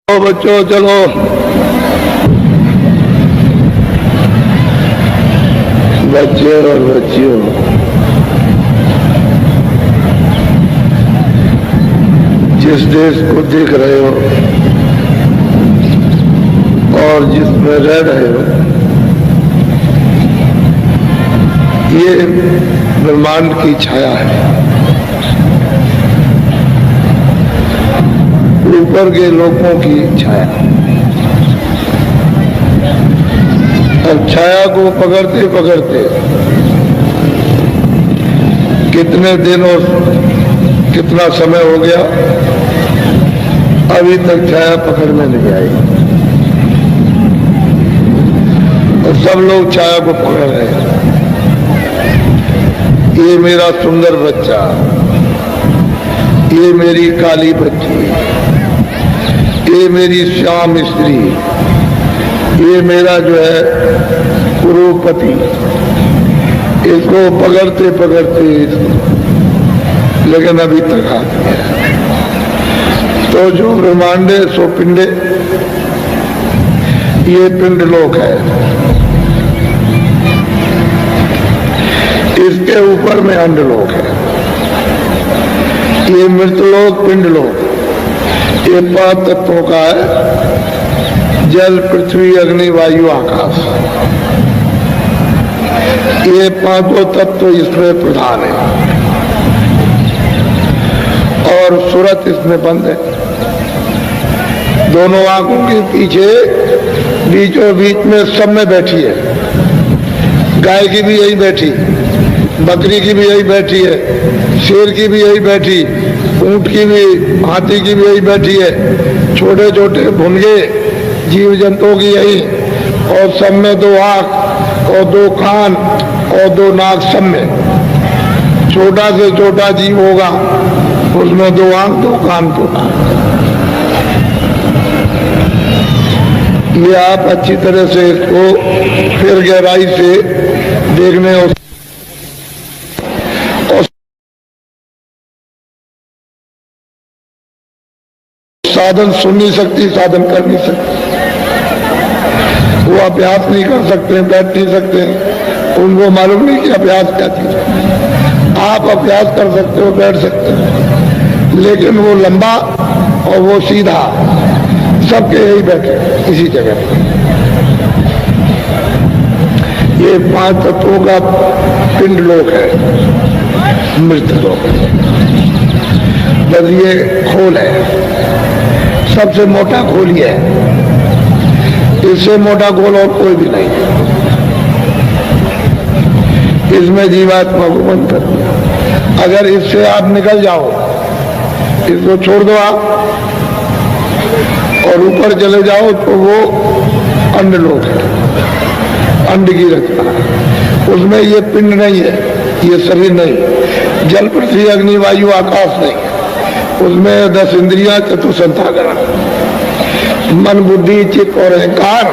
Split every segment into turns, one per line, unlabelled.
तो बच्चों चलो, बच्चे और बच्चियों, जिस देश को देख रहे हो और जिसमें रह रहे हो, ये ब्रह्मांड की छाया है। ऊपर के लोगों की छाया। अब छाया को पकड़ते पकड़ते कितने दिनों कितना समय हो गया, अभी तक छाया पकड़ में नहीं आई और सब लोग छाया को पकड़ रहे हैं। ये मेरा सुंदर बच्चा, ये मेरी काली बच्ची, ये मेरी श्याम स्त्री, ये मेरा जो है कुरूपति, इसको पकड़ते पकड़ते लेकिन अभी तक हाथ में है। तो जो ब्रह्मांडे सो पिंडे, ये पिंड लोक है। इसके ऊपर में अंडलोक है। ये मृतलोक पिंडलोक, ये 5 तत्वों का है। जल पृथ्वी अग्नि वायु आकाश, ये 5 तत्व इसमें प्रधान है और सूरत इसमें बंद है। दोनों आंखों के पीछे बीचों बीच में सब में बैठी है। गाय की भी यही बैठी, बकरी की भी यही बैठी है, शेर की भी यही बैठी, ऊंट की भी, हाथी की भी यही बैठी है। छोटे छोटे भुनगे जीव जंतुओं की यही, और सब में 2 आंख और 2 कान और 2 नाक। सब में छोटा से छोटा जीव होगा, उसमें 2 आंख 2 कान 2 नाक। ये आप अच्छी तरह से इसको फिर गहराई से देखने और साधन सुन नहीं सकती, साधन कर नहीं सकती, वो अभ्यास नहीं कर सकते, बैठ नहीं सकते, उनको मालूम नहीं कि अभ्यास क्या चीज है। आप अभ्यास कर सकते हो, बैठ सकते हो, लेकिन वो लंबा और वो सीधा सबके यही बैठे इसी जगह पर। ये 5 तत्वों का पिंड लोक है, मृत लोक। बस ये खोल है, सबसे मोटा खोल ही है, इससे मोटा खोल और कोई भी नहीं है। इसमें जीवात्मा को बंद कर दिया। अगर इससे आप निकल जाओ, इसको छोड़ दो आप और ऊपर चले जाओ, तो वो अंडलोक है, अंड की रचना। उसमें ये पिंड नहीं है, ये शरीर नहीं, जल पृथ्वी अग्नि वायु आकाश नहीं है। उसमें 10 इंद्रियां, चतुसंतागण, मन बुद्धि चित्त और अहंकार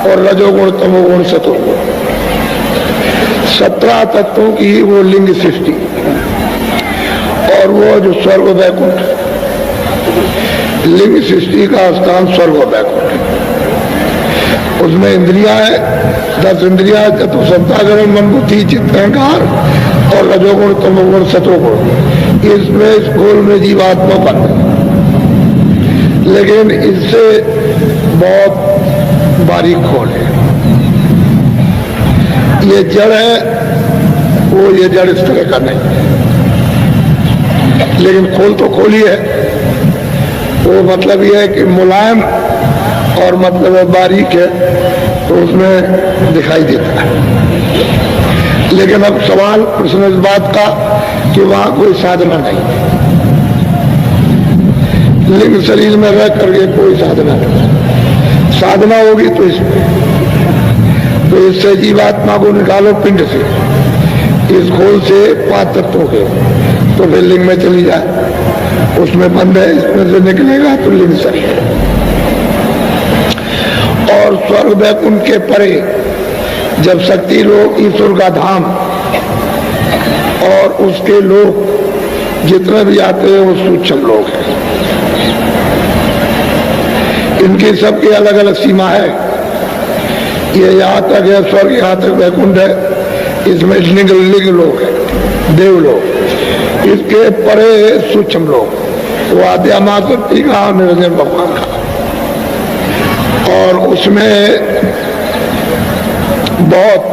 और रजोगुण तमोगुण सतोगुण, 17 तत्वों की वो लिंग सृष्टि। और वो जो स्वर्ग वैकुंठ, लिंग सृष्टि का स्थान स्वर्ग वैकुंठ, उसमें इंद्रियां है, 10 इंद्रियां, चतुसंतागण, मन बुद्धि चित्त अहंकार और रजोगुण तमोगुण सतोगुण। इसमें इस खोल में जीवात्मा बंद है, लेकिन इससे बहुत बारीक खोल है। ये जड़ है, वो ये जड़ इस तरह का नहीं है, लेकिन खोल तो खोल ही है। वो मतलब ये है कि मुलायम और मतलब बारीक है, तो उसमें दिखाई देता है। लेकिन अब सवाल प्रश्न इस बात का कि वहां कोई साधना नहीं है। लिंग शरीर में रह करके कोई साधना नहीं। साधना होगी तो इससे जीवात्मा को निकालो पिंड से, इस खोल से 5 तत्वों के, तो फिर लिंग में चली जाए। उसमें बंद है, इसमें से निकलेगा तो लिंग शरीर है। और स्वर्ग वैकुंठ के परे जब शक्ति लोग ईश्वर का धाम और उसके लोग जितने भी आते हैं वो सूक्ष्म लोग हैं। इनकी सबकी अलग अलग सीमा है। ये यहाँ तक है स्वर्ग, यहाँ तक वैकुंठ है, इसमें लिंग लिंग लोग है, देवलोक। इसके परे सूक्ष्म लोग, वो आद्या शक्ति का निरंजन भगवान का, और उसमें बहुत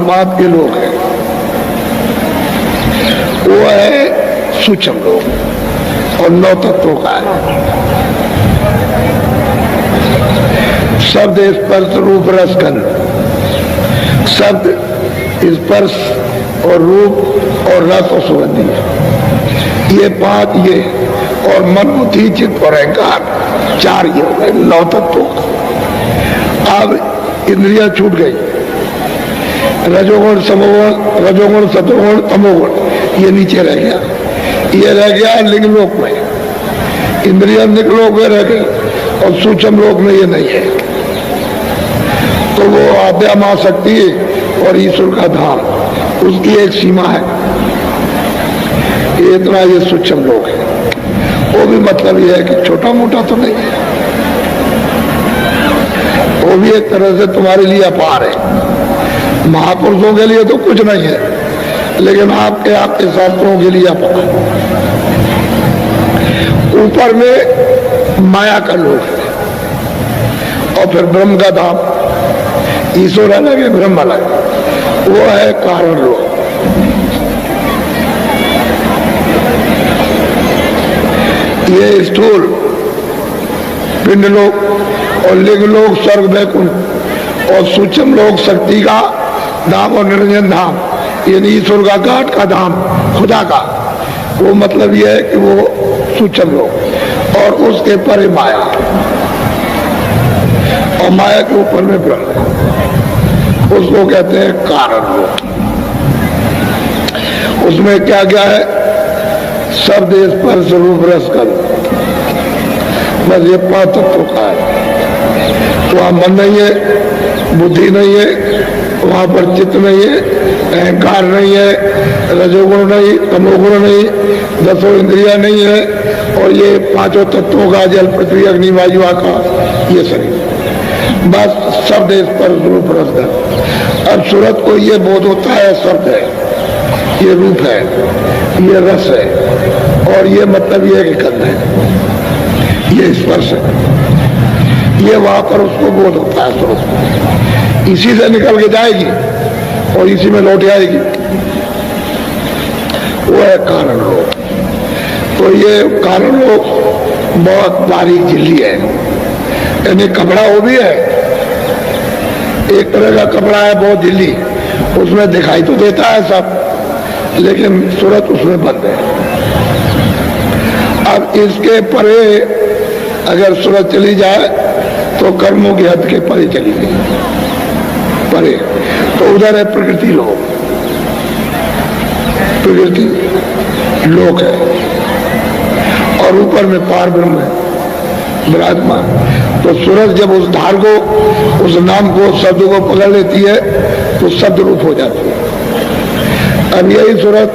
बात के लोग हैं, वो है सूक्ष्म लोग, और 9 तत्वों का है। शब्द स्पर्श रूप रस गंध, शब्द स्पर्श और रूप और रस और सुगंधी, ये 5 ये, और मन बुद्धि चित्त और अहंकार 4 ये हो गए 9 तत्वों का। अब इंद्रियां छूट गई, रजोगुण समोगुण, रजोगुण सतोगुण तमोगुण, ये नीचे रह गया। ये रह गया लिंग लोक में, इंद्रिया लिंग लोक में रह गई, और सूक्ष्म लोक में ये नहीं है। तो वो आद्या मां शक्ति और ईश्वर का धाम, उसकी एक सीमा है, इतना ये सूक्ष्म लोक है। वो भी मतलब ये है कि छोटा मोटा तो नहीं है, वो भी एक तरह से तुम्हारे लिए अपार है। महापुरुषों के लिए तो कुछ नहीं है, लेकिन आपके शास्त्रों के लिए अपार। ऊपर में माया का लोक है, और फिर ब्रह्म का धाम, ईश्वर अलग है ब्रह्म अलग, वो है कारण लोक। ये स्थूल पिंड लोक और लिंग लोक स्वर्ग वैकुंठ, और सूक्ष्म लोक शक्ति का धाम और निरंजन धाम, यानी ईश्वर का घाट का धाम, खुदा का। वो मतलब ये है कि वो सूक्ष्म लोक, और उसके परे माया, और माया के ऊपर में ब्रह्म, उसको कहते हैं कारण लोक। उसमें क्या क्या है? शब्द स्पर्श रूप रस गंध, बस ये 5 तत्वों का है। वहां मन नहीं है, बुद्धि नहीं है, वहां पर चित्त नहीं है, अहंकार नहीं है, रजोगुण नहीं, तमोगुण नहीं, 10 इंद्रिया नहीं है, और ये 5 तत्वों का जल पृथ्वी अग्नि वायु आकाश, ये शरीर, बस शब्द स्पर्श रूप रस गंध। अब सूरत को ये बोध होता है शब्द है, ये रूप है, ये रस है, और ये मतलब ये कि गंध है, ये स्पर्श है, ये वहां पर उसको बोध होता है। सूरत इसी से निकल के जाएगी और इसी में लौट आएगी, वो है कारण लोक। तो ये कारण लोक बहुत बारीक झिल्ली है, यानी कपड़ा वो भी है, एक तरह का कपड़ा है बहुत झिल्ली, उसमें दिखाई तो देता है सब, लेकिन सूरत उसमें बंद है। अब इसके परे अगर सूरत चली जाए तो कर्मों की हद के परे चली गई, परे, तो उधर है प्रकृति लोक, प्रकृति लोक है, और ऊपर में पार ब्रह्म है विराजमान। तो सूरज जब उस धार को, उस नाम को, शब्द को पकड़ लेती है तो शब्द रूप हो जाती है। अब यही सूरत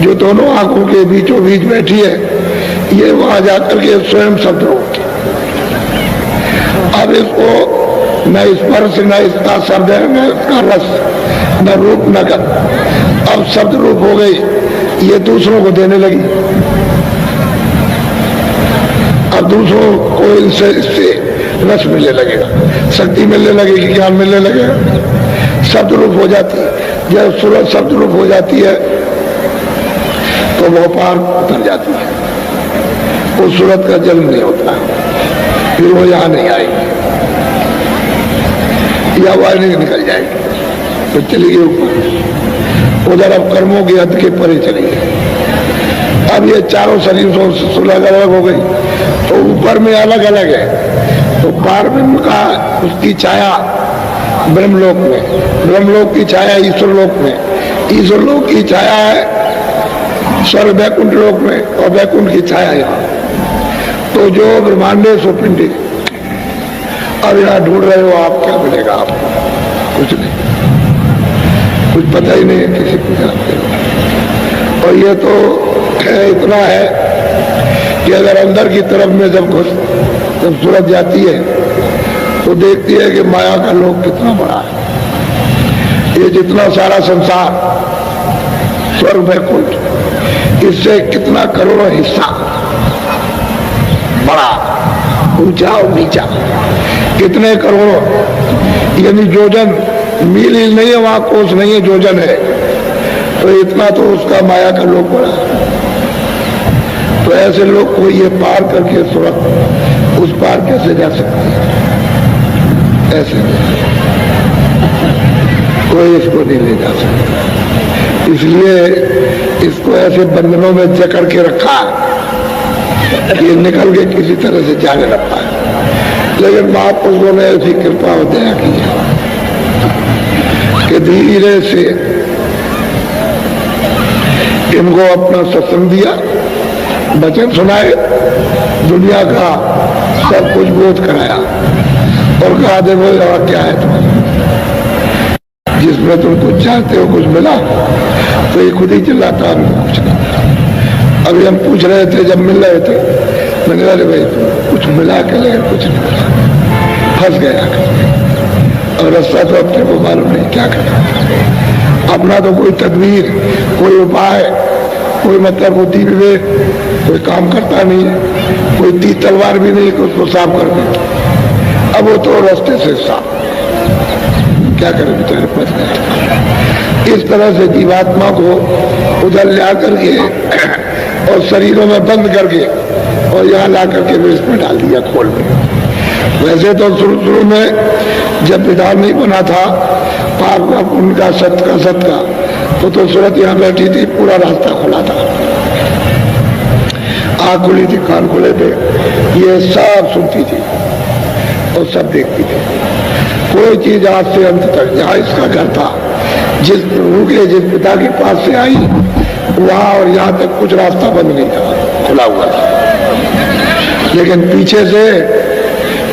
जो दोनों आंखों के बीचों बीच बैठी है, ये वहां जाकर के स्वयं शब्द रूप। अब इसको न स्पर्श, न इसका शब्द है, न इसका रस, न रूप, न गंध, अब शब्द रूप हो गई, ये दूसरों को देने लगी। अब दूसरों को इससे रस मिलने लगेगा, शक्ति मिलने लगेगी, ज्ञान मिलने लगेगा, शब्द रूप हो जाती है। जब सूरज शब्द रूप हो जाती है तो वो पार उतर जाती है, उस सूरत का जन्म नहीं होता, फिर वो यहाँ नहीं आएगी, या वह नहीं निकल जाएगी, तो चली गई ऊपर, उधर अब कर्मों की हद के परे चली गई। अब ये चारों शरीरों से अलग अलग हो गई, तो ऊपर में अलग अलग है। तो पार ब्रह्म का, उसकी छाया ब्रह्मलोक में, ब्रह्मलोक की छाया ईश्वर लोक में, ईश्वर लोक की छाया है स्वर्ग वैकुंठ लोक में, और वैकुंठ की छाया यहाँ। तो जो ब्रह्मांडे सो पिंडी। अब यहाँ ढूंढ रहे हो आप, क्या मिलेगा आपको? कुछ नहीं, कुछ पता ही नहीं है किसी को जानते हो। और ये तो इतना है कि अगर अंदर की तरफ में जब घुस जब सूरज जाती है तो देखती है कि माया का लोक कितना बड़ा है। ये जितना सारा संसार स्वर्ग वैकुंठ, इससे कितना करोड़ों हिस्सा बड़ा, ऊंचा और नीचा, कितने करोड़ों, यानी जोजन, मील ही नहीं है वहां, कोस नहीं है, जोजन है। तो इतना तो उसका माया का लोक बड़ा। तो ऐसे लोग को ये पार करके सुरत उस पार कैसे जा सकते हैं? ऐसे कोई इसको नहीं ले जा सकता। इसलिए इसको ऐसे बंधनों में जकड़ के रखा, ये निकल के किसी तरह से जाने लगता है। लेकिन महापुरुषों ने ऐसी कृपा और दया की है कि धीरे से इनको अपना सत्संग दिया, वचन सुनाए, दुनिया का सब कुछ बोध कराया और कहा देखो और क्या है तुम्हारा, जिसमें तुम कुछ चाहते हो कुछ मिला, तो ये खुद ही चिल्लाता हमको कुछ नहीं। अभी हम पूछ रहे थे जब मिल रहे थे, मैंने कहा भाई कुछ मिला के, लेकिन कुछ नहीं मिला, फंस गया और रास्ता तो अपने को मालूम नहीं क्या करना। अपना तो कोई तदबीर, कोई उपाय, कोई मतलब बुद्धि विवेक, कोई काम करता नहीं है, कोई तीर तलवार भी नहीं कि उसको साफ कर दे। अब वो तो रास्ते से साफ, क्या करें बेचारे, फंस गए। इस तरह से जीवात्मा को उधर ला करके और शरीरों में बंद करके और यहाँ ला करके वेस्ट में डाल दिया, खोल में। वैसे तो शुरू में जब विधान नहीं बना था पाप का, पुण्य का, सत्य का, सत्य का, तो सूरत यहाँ बैठी थी, पूरा रास्ता खुला था, आँख खुली थी, कान खुले थे, ये सब सुनती थी और सब देखती थी। कोई चीज आज से अंत तक, जहाँ इसका घर था, जिस प्रभु के, जिस पिता के पास से आई वहां और यहाँ तक कुछ रास्ता बंद नहीं था, खुला हुआ था। लेकिन पीछे से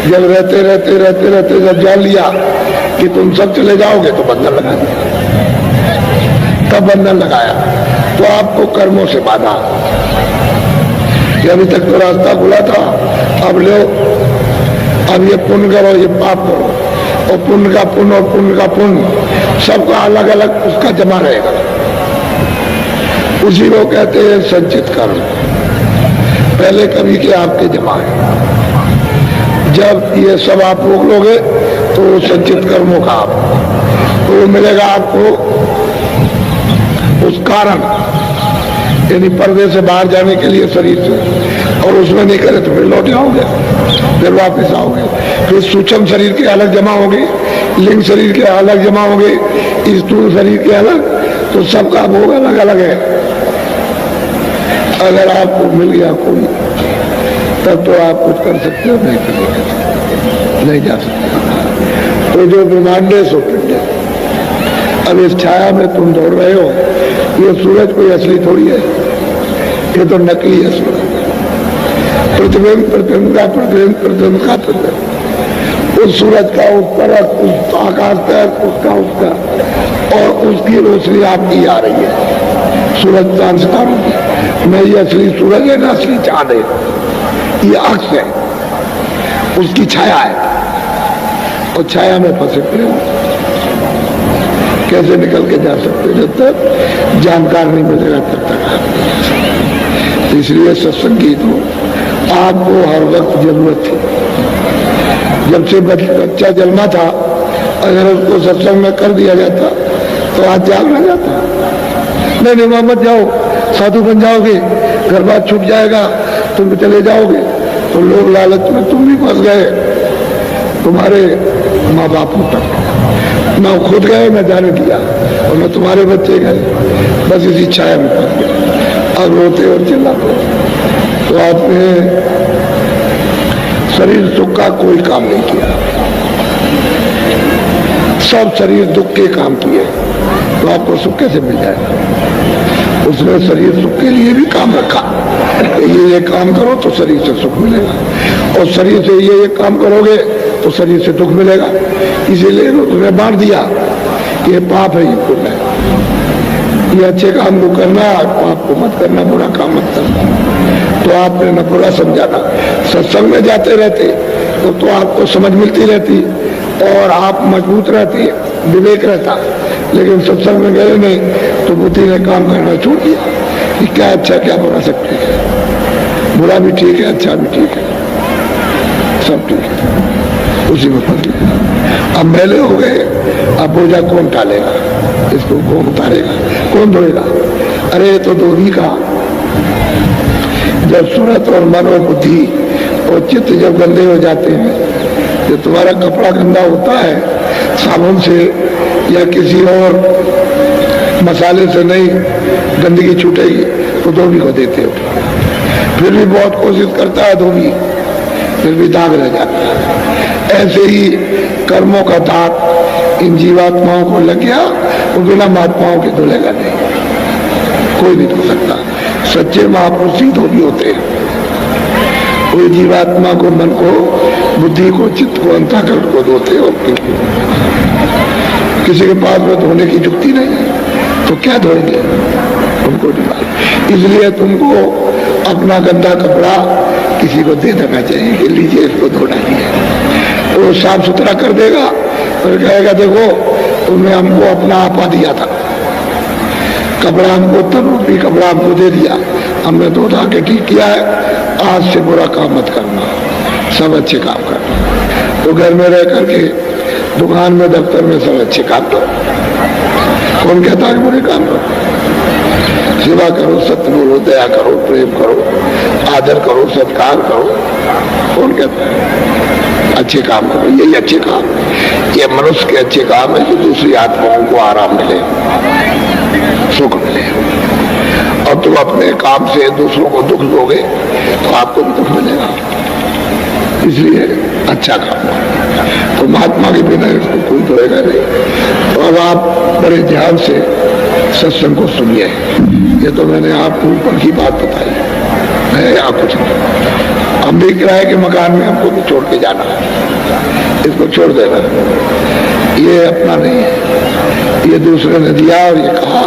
जब रहते रहते रहते रहते जब जान लिया कि तुम सब चले जाओगे, तो बंधन लगा दिया। तब बंधन लगाया तो आपको कर्मों से बाधा, अभी तक तो रास्ता खुला था, अब लो, अब ये पुण्य करो, ये पाप करो, और पुण्य का पुण्य और पुण्य का पुण्य सबका अलग अलग उसका जमा रहेगा। उसी को कहते हैं संचित कर्म। पहले कभी के आपके जमा है, जब ये सब आप रोक लोगे तो संचित कर्मों का आप तो मिलेगा आपको उस कारण, यानी पर्दे से बाहर जाने के लिए शरीर से, और उसमें नहीं करे तो फिर लौट आओगे, फिर वापस आओगे, फिर सूक्ष्म शरीर के अलग जमा होगी, लिंग शरीर के अलग जमा होंगे, स्थूल शरीर के अलग, तो सबका भोग अलग अलग है। अगर आपको मिल गया कोई, तब तो आप कुछ कर सकते हो, नहीं कर नहीं जा सकते। तो जो ब्रह्मांड है सो पिंड है। अब इस छाया में तुम दौड़ रहे हो, ये सूरज कोई असली थोड़ी है, ये तो नकली है सूरज। प्रतिबिंब प्रतिबिंब का प्रतिबिंब, प्रतिबिंब का प्रतिबिंब, उस सूरज का उस परत, उस आकाश तक, उसका और उसकी रोशनी आपकी आ रही है, सूरज चांद सितारों की। मैं ये असली सूरज है ना असली चांद है, ये अक्स है, उसकी छाया है, और छाया में फंसे पड़े हो, कैसे निकल के जा सकते? जब तक जानकार नहीं मिलेगा तब तक आप नहीं जा सकते। इसलिए सत्संगीत हो आपको हर वक्त जरूरत थी। जब से बच्चा जन्मा था, अगर उसको सत्संग में कर दिया जाता तो आज जाग ना जाता। नहीं वहां मत जाओ, साधु बन जाओगे, घर बार छूट जाएगा, तुम चले जाओगे, तो लोग लालच में तुम भी फंस गए, तुम्हारे माँ बापों तक न खुद गए न जाने दिया, और न तुम्हारे बच्चे गए, बस इसी छाया में फंस गए। अब रोते और चिल्लाते। तो आपने शरीर सुख का कोई काम नहीं किया, सब शरीर दुख के काम किए, तो आपको सुख कैसे मिल जाएगा? उसने शरीर सुख के लिए भी काम रखा, ये काम करो तो शरीर से सुख मिलेगा, और शरीर से ये काम करोगे तो शरीर से दुख मिलेगा। इसीलिए तुम्हें बांट दिया कि ये पाप है, ये पुण्य है। ये अच्छे काम को करना, पाप को मत करना, बुरा काम मत करना। तो आपने न बुरा समझाना। सत्संग में जाते रहते तो आपको समझ मिलती रहती और आप मजबूत रहते, विवेक रहता। लेकिन सत्संग में गए नहीं तो बुद्धि ने काम करना छोड़ दिया कि क्या अच्छा क्या बुरा, सब ठीक है, बुरा भी ठीक है, अच्छा भी ठीक है, सब ठीक है, उसी में फंस गए। अब मैले हो गए, अब बोझा कौन टालेगा, इसको कौन उतारेगा, कौन धोएगा? अरे तो धोबी का जब सूरत और मन और बुद्धि और चित्त जब गंदे हो जाते हैं, जब तुम्हारा कपड़ा गंदा होता है साबुन से या किसी और मसाले से नहीं गंदगी छूटेगी तो धोबी को देते हो। फिर भी बहुत कोशिश करता है धोबी, फिर भी दाग रह जाता है। ऐसे ही कर्मों का दाग इन जीवात्माओं को लग गया, वो बिना महात्माओं के धुलेगा नहीं, कोई नहीं धो सकता। सच्चे महापुरुष ही धोबी होते हैं। कोई जीवात्मा को, मन को, बुद्धि को, चित्त को, अंतःकरण को धोते हो। किसी के पास में धोने की युक्ति नहीं है तो क्या धोएंगे, उनको नहीं मालूम। इसलिए तुमको अपना गंदा कपड़ा किसी को दे देना चाहिए कि लीजिए इसको धोना ही है। वो साफ सुथरा कर देगा और कहेगा देखो तुमने हमको अपना आपा दिया था, कपड़ा हमको तरूपी कपड़ा हमको दे दिया, हमने धो धा के ठीक किया है, आज से बुरा काम मत करना, सब अच्छे काम करना। तो घर में रह करके, दुकान में, दफ्तर में सब अच्छे काम करो। कौन कहता है बुरे काम करो? सेवा करो, सत्य बोलो, दया करो, प्रेम करो, आदर करो, सत्कार करो। कौन कहता है? अच्छे काम करो, यही अच्छे काम, ये मनुष्य के अच्छे काम है कि दूसरी आत्माओं को आराम मिले, सुख मिले। और तुम अपने काम से दूसरों को दुख दोगे तो आपको भी दुख मिलेगा। इसलिए अच्छा काम है। तो महात्मा के बिना इसको कोई धोएगा नहीं। तो अब आप बड़े ध्यान से सत्संग को सुनिए। ये तो मैंने आपको ऊपर की बात बताई है, या कुछ नहीं। हम भी किराए के मकान में हमको भी छोड़ के जाना, इसको छोड़ देना, ये अपना नहीं है। ये दूसरे ने दिया और ये कहा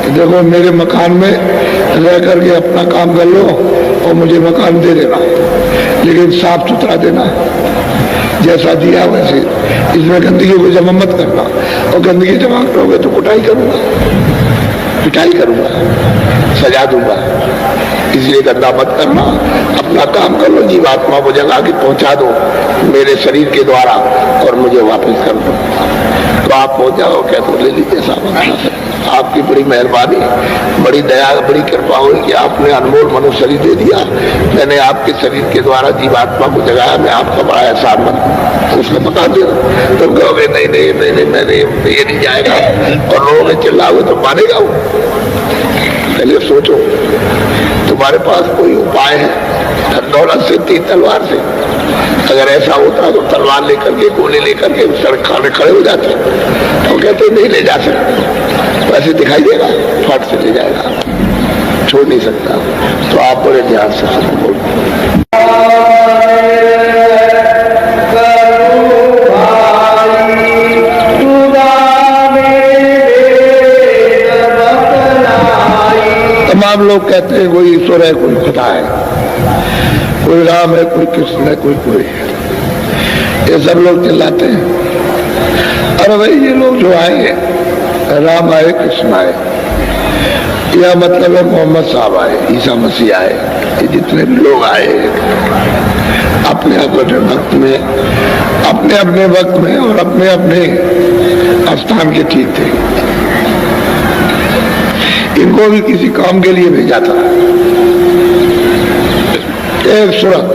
कि देखो मेरे मकान में रह करके अपना काम कर लो और मुझे मकान दे देना, लेकिन साफ सुथरा देना, जैसा दिया वैसे। इसमें गंदगी को जमा मत करना, और गंदगी जमा करोगे तो कुटाई करूंगा, पिटाई करूंगा, सजा दूंगा। इसलिए गंदा मत करना, अपना काम कर लो, जीवात्मा को जगा के पहुंचा दो मेरे शरीर के द्वारा और मुझे वापस कर दो। तो आप पहुंच जाओ, क्या तो ले लीजिए सामान। आपकी बड़ी मेहरबानी, बड़ी दया, बड़ी कृपा हुई कि आपने अनमोल मनुष्य शरीर दे दिया। मैंने आपके शरीर के द्वारा जीवात्मा को जगाया, मैं आपका बड़ा एहसान मंद। उसने बता दिया तो कहोगे नहीं नहीं नहीं नहीं मैंने ये नहीं जाएगा, और लोग चिल्लाओगे तो मानेगा वो। पहले सोचो तुम्हारे पास कोई उपाय है, दौलत से, तीर तलवार से? अगर ऐसा होता तो तलवार लेकर के, गोले लेकर के सड़क खाने खड़े हो जाते। तो कहते नहीं ले जा सकते, तो ऐसे दिखाई देगा, फट से ले जाएगा, छोड़ नहीं सकता। तो आप बड़े ध्यान से सुनो। तमाम लोग कहते हैं कोई ईश्वर है, कोई खुदा है, कोई राम है, कोई कृष्ण है, कोई है। ये सब लोग चिल्लाते हैं। अरे भाई ये लोग जो आए, राम आए, कृष्ण आए, यह मतलब है मोहम्मद साहब आए, ईसा मसीह आए, ये जितने भी लोग आए अपने अपने वक्त में, अपने अपने वक्त में और अपने अपने स्थान के ठीक थे। इनको भी किसी काम के लिए भेजा था। एक सूरत,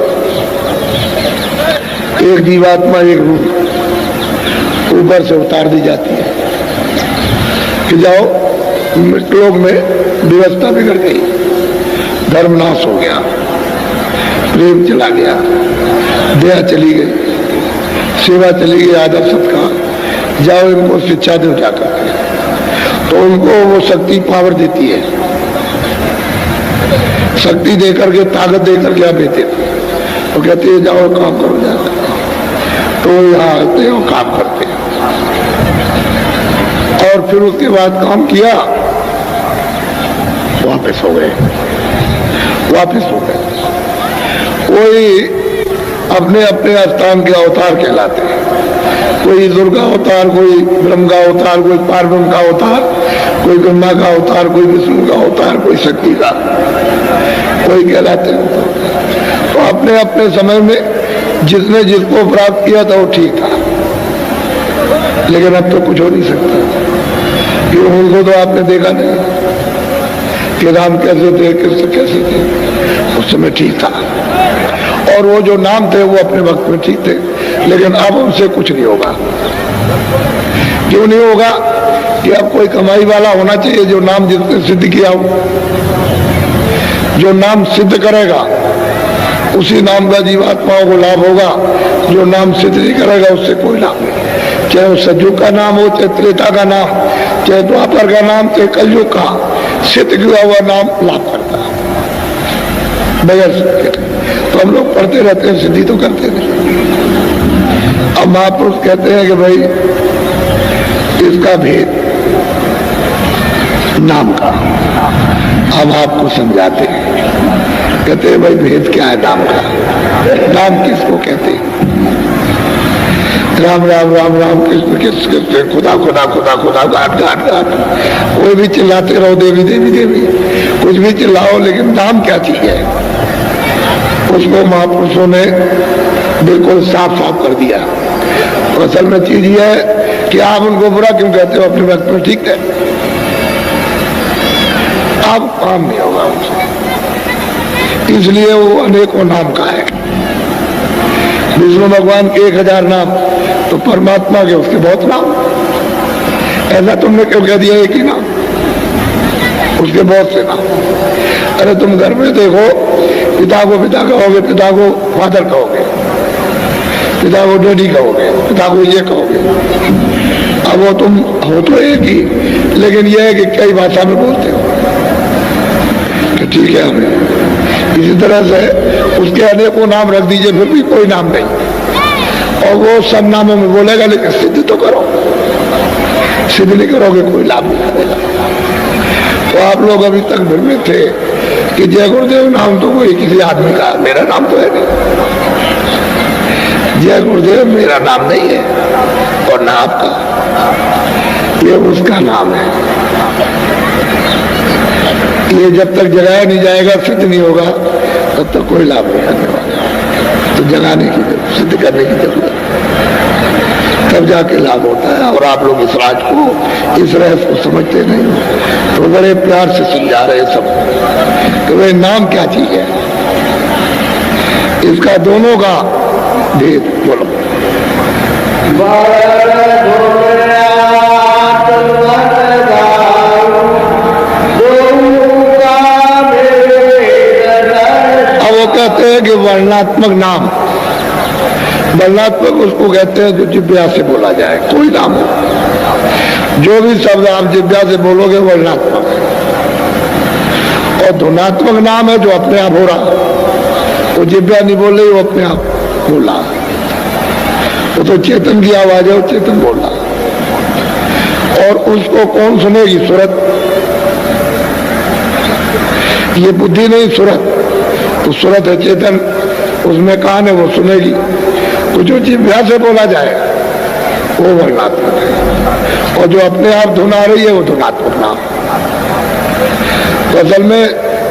एक जीवात्मा, एक रूह ऊपर से उतार दी जाती है कि जाओ, लोग में व्यवस्था बिगड़ गई, धर्म नाश हो गया, प्रेम चला गया, दया चली गई, सेवा चली गई, आदर सत्कार, जाओ इनको शिक्षा दो जाकर। तो उनको वो शक्ति पावर देती है, शक्ति देकर के, ताकत देकर के आप देते, तो कहते हैं जाओ काम करो जाकर। तो यहाँ आते हैं और काम करते हैं, और फिर उसके बाद काम किया वापस हो गए, वापस हो गए। कोई अपने अपने स्थान के अवतार कहलाते हैं, कोई दुर्गा अवतार, कोई ब्रह्म का अवतार, कोई पार्वती का अवतार, कोई ब्रह्मा का अवतार, कोई विष्णु का अवतार, कोई शक्ति का, कोई कहलाते हैं। तो अपने अपने समय में जिसने जिसको प्राप्त किया था वो ठीक था, लेकिन अब तो कुछ हो नहीं सकता। क्यों? उनको तो आपने देखा नहीं कि राम कैसे थे, कृष्ण कैसे थे, उस समय ठीक था। और वो जो नाम थे वो अपने वक्त में ठीक थे, लेकिन अब उनसे कुछ नहीं होगा। क्यों नहीं होगा? कि अब कोई कमाई वाला होना चाहिए जो नाम जिसने सिद्ध किया हो। जो नाम सिद्ध करेगा उसी नाम का जीवात्माओं को लाभ होगा, जो नाम सिद्ध नहीं करेगा उससे कोई लाभ नहीं। चाहे वो सतयुग का नाम हो, चाहे त्रेता का नाम, चाहे द्वापर का नाम, चाहे कलयुग का, सिद्ध किया हुआ नाम लाभ करता है बगैर सिद्ध। तो हम लोग पढ़ते रहते हैं, सिद्धि तो करते नहीं। अब महापुरुष कहते हैं कि भाई इसका भेद नाम का, अब आपको समझाते हैं। कहते हैं भाई भेद क्या है नाम का? नाम किसको कहते हैं? राम राम राम राम, कृष्ण कृष्ण कृष्ण, खुदा खुदा खुदा खुदा, घाट घाट घाट, कोई भी चिल्लाते रहो, देवी देवी देवी, कुछ भी चिल्लाओ, लेकिन नाम क्या चीज है उसको महापुरुषों ने बिल्कुल साफ साफ कर दिया। तो असल में चीज ये है कि आप उनको बुरा क्यों कहते हो? अपने वक्त में ठीक है, अब काम नहीं होगा उनसे, इसलिए वो अनेकों नाम का है। विष्णु भगवान के 1000 नाम, तो परमात्मा के उसके बहुत नाम। ऐसा तुमने क्यों कह दिया एक ही नाम? उसके बहुत से नाम। अरे तुम घर में देखो, पिता को पिता कहोगे, पिता को फादर कहोगे, पिता को डैडी कहोगे, पिता को ये कहोगे। अब वो तुम हो तो एक ही, लेकिन यह है कि कई भाषा में बोलते हो। तो ठीक है, हमें इसी तरह से उसके अनेकों नाम रख दीजिए, फिर भी कोई नाम नहीं। और वो सब नामों में बोलेगा, लेकिन सिद्ध तो करो। सिद्ध नहीं करोगे कोई लाभ नहीं मिलेगा। तो आप लोग अभी तक भ्रम में थे कि जय गुरुदेव नाम तो कोई किसी आदमी का, मेरा नाम तो है नहीं। जय गुरुदेव मेरा नाम नहीं है और ना आपका, ये उसका नाम है। ये जब तक जगाया नहीं जाएगा, सिद्ध नहीं होगा, तब तक कोई लाभ नहीं करने वाला। तो जगाने की जरूरत, सिद्ध करने की जरूरत, तब जाके लाभ होता है। और आप लोग इस राज को, इस रहस्य को समझते नहीं हो, तो बड़े प्यार से समझा रहे सब कि भाई नाम क्या चीज है, इसका दोनों का भेद बोलो। अब वो कहते हैं कि वर्णात्मक नाम, वर्णात्मक उसको कहते हैं जो जिब्या से बोला जाए, कोई नाम हो, जो भी शब्द आप जिब्या से बोलोगे वर्णात्मक है। और ध्वनात्मक नाम है जो अपने आप हो रहा, वो जिब्या नहीं बोल रही, वो अपने आप बोला। वो तो चेतन की आवाज है, वो चेतन बोल रहा। और उसको कौन सुनेगी? सूरत। ये बुद्धि नहीं, सूरत। तो सूरत है चेतन, उसमें कान है, वो सुनेगी। तो जो जिह्वा से बोला जाए वो वर्णात्मक है, और जो अपने आप धुन आ रही है वो धुनात्मक नाम। तो असल में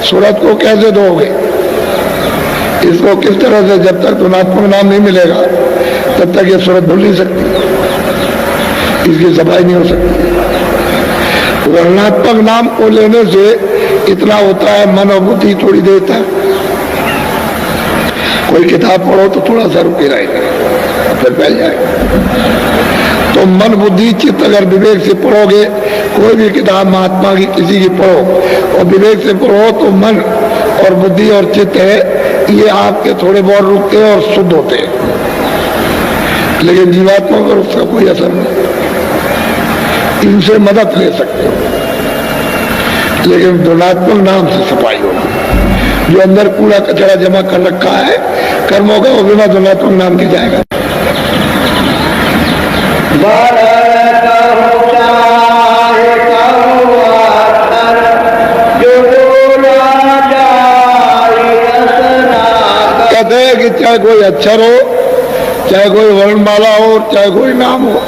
सूरत को कैसे दोगे? इसको किस तरह से? जब तक धुनात्मक नाम नहीं मिलेगा तब तक ये सूरत भूल नहीं सकती, इसकी सफाई नहीं हो सकती। वर्णात्मक नाम को लेने से इतना होता है, मन और बुद्धि थोड़ी देता है। कोई किताब पढ़ो तो थोड़ा सा रुके रहेगा, फिर फैल जाएगा। तो मन बुद्धि चित्त अगर विवेक से पढ़ोगे, कोई भी किताब महात्मा की किसी की पढ़ो और विवेक से पढ़ो, तो मन और बुद्धि और चित्त है, ये आपके थोड़े बहुत रुकते हैं और शुद्ध होते हैं। लेकिन जीवात्मा पर उसका कोई असर नहीं। इनसे मदद ले सकते हो, लेकिन ध्वनात्मक नाम से सफाई होगी। जो अंदर कूड़ा कचरा जमा कर रखा है कर्मों का, वो बिना ध्वनात्मक नाम के जाएगा। जो कोई अक्षर हो, चाहे कोई वर्णमाला हो, चाहे कोई नाम हो,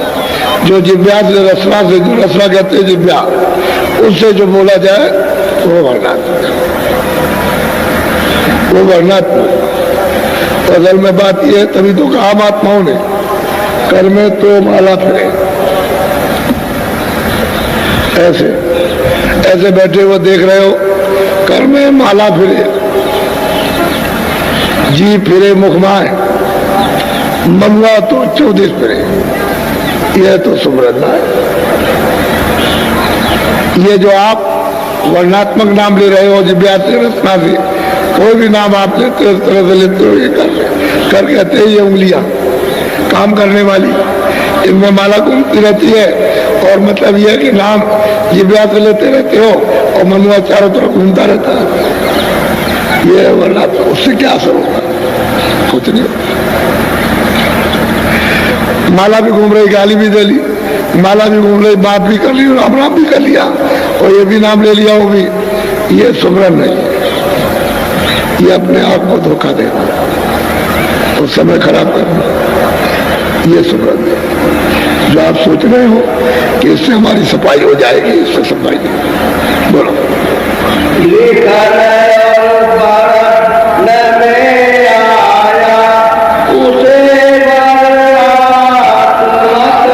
जो जिब्या से रसना से, जो रसना कहते हैं जिब्या, उससे जो बोला जाए वो वर्णात्मक, वो वर्णात्मक। असल में बात यह है, तभी तो कहा महात्माओं ने, कर में तो माला फिरे। ऐसे ऐसे बैठे हुए देख रहे हो, कर में माला फिरे, जी फिरे मुख माए, मनुआ तो 14 फिरे। यह तो सुमरना है। ये जो आप वर्णात्मक नाम ले रहे हो, जिब्या से रचना से, कोई भी नाम आप लेते हो, इस तरह से लेते हो, ये कर कहते हैं ये उंगलियां काम करने वाली, इनमें माला घूमती रहती है। और मतलब यह है कि नाम जिब्या से लेते रहते हो और मनुआ चारों तरफ घूमता रहता है। ये वर्णात्मक, उससे क्या असर होगा? कुछ नहीं। माला भी घूम रही, गाली भी दे ली, माला भी घूम रही, बात भी कर ली, राम राम भी कर लिया, और ये भी नाम ले लिया, वो भी। ये सुमरन नहीं, ये अपने आप को धोखा देना और समय खराब करना, ये सुमरन है। जो आप सोच रहे हो कि इससे हमारी सफाई हो जाएगी, इससे सफाई नहीं। बोलो।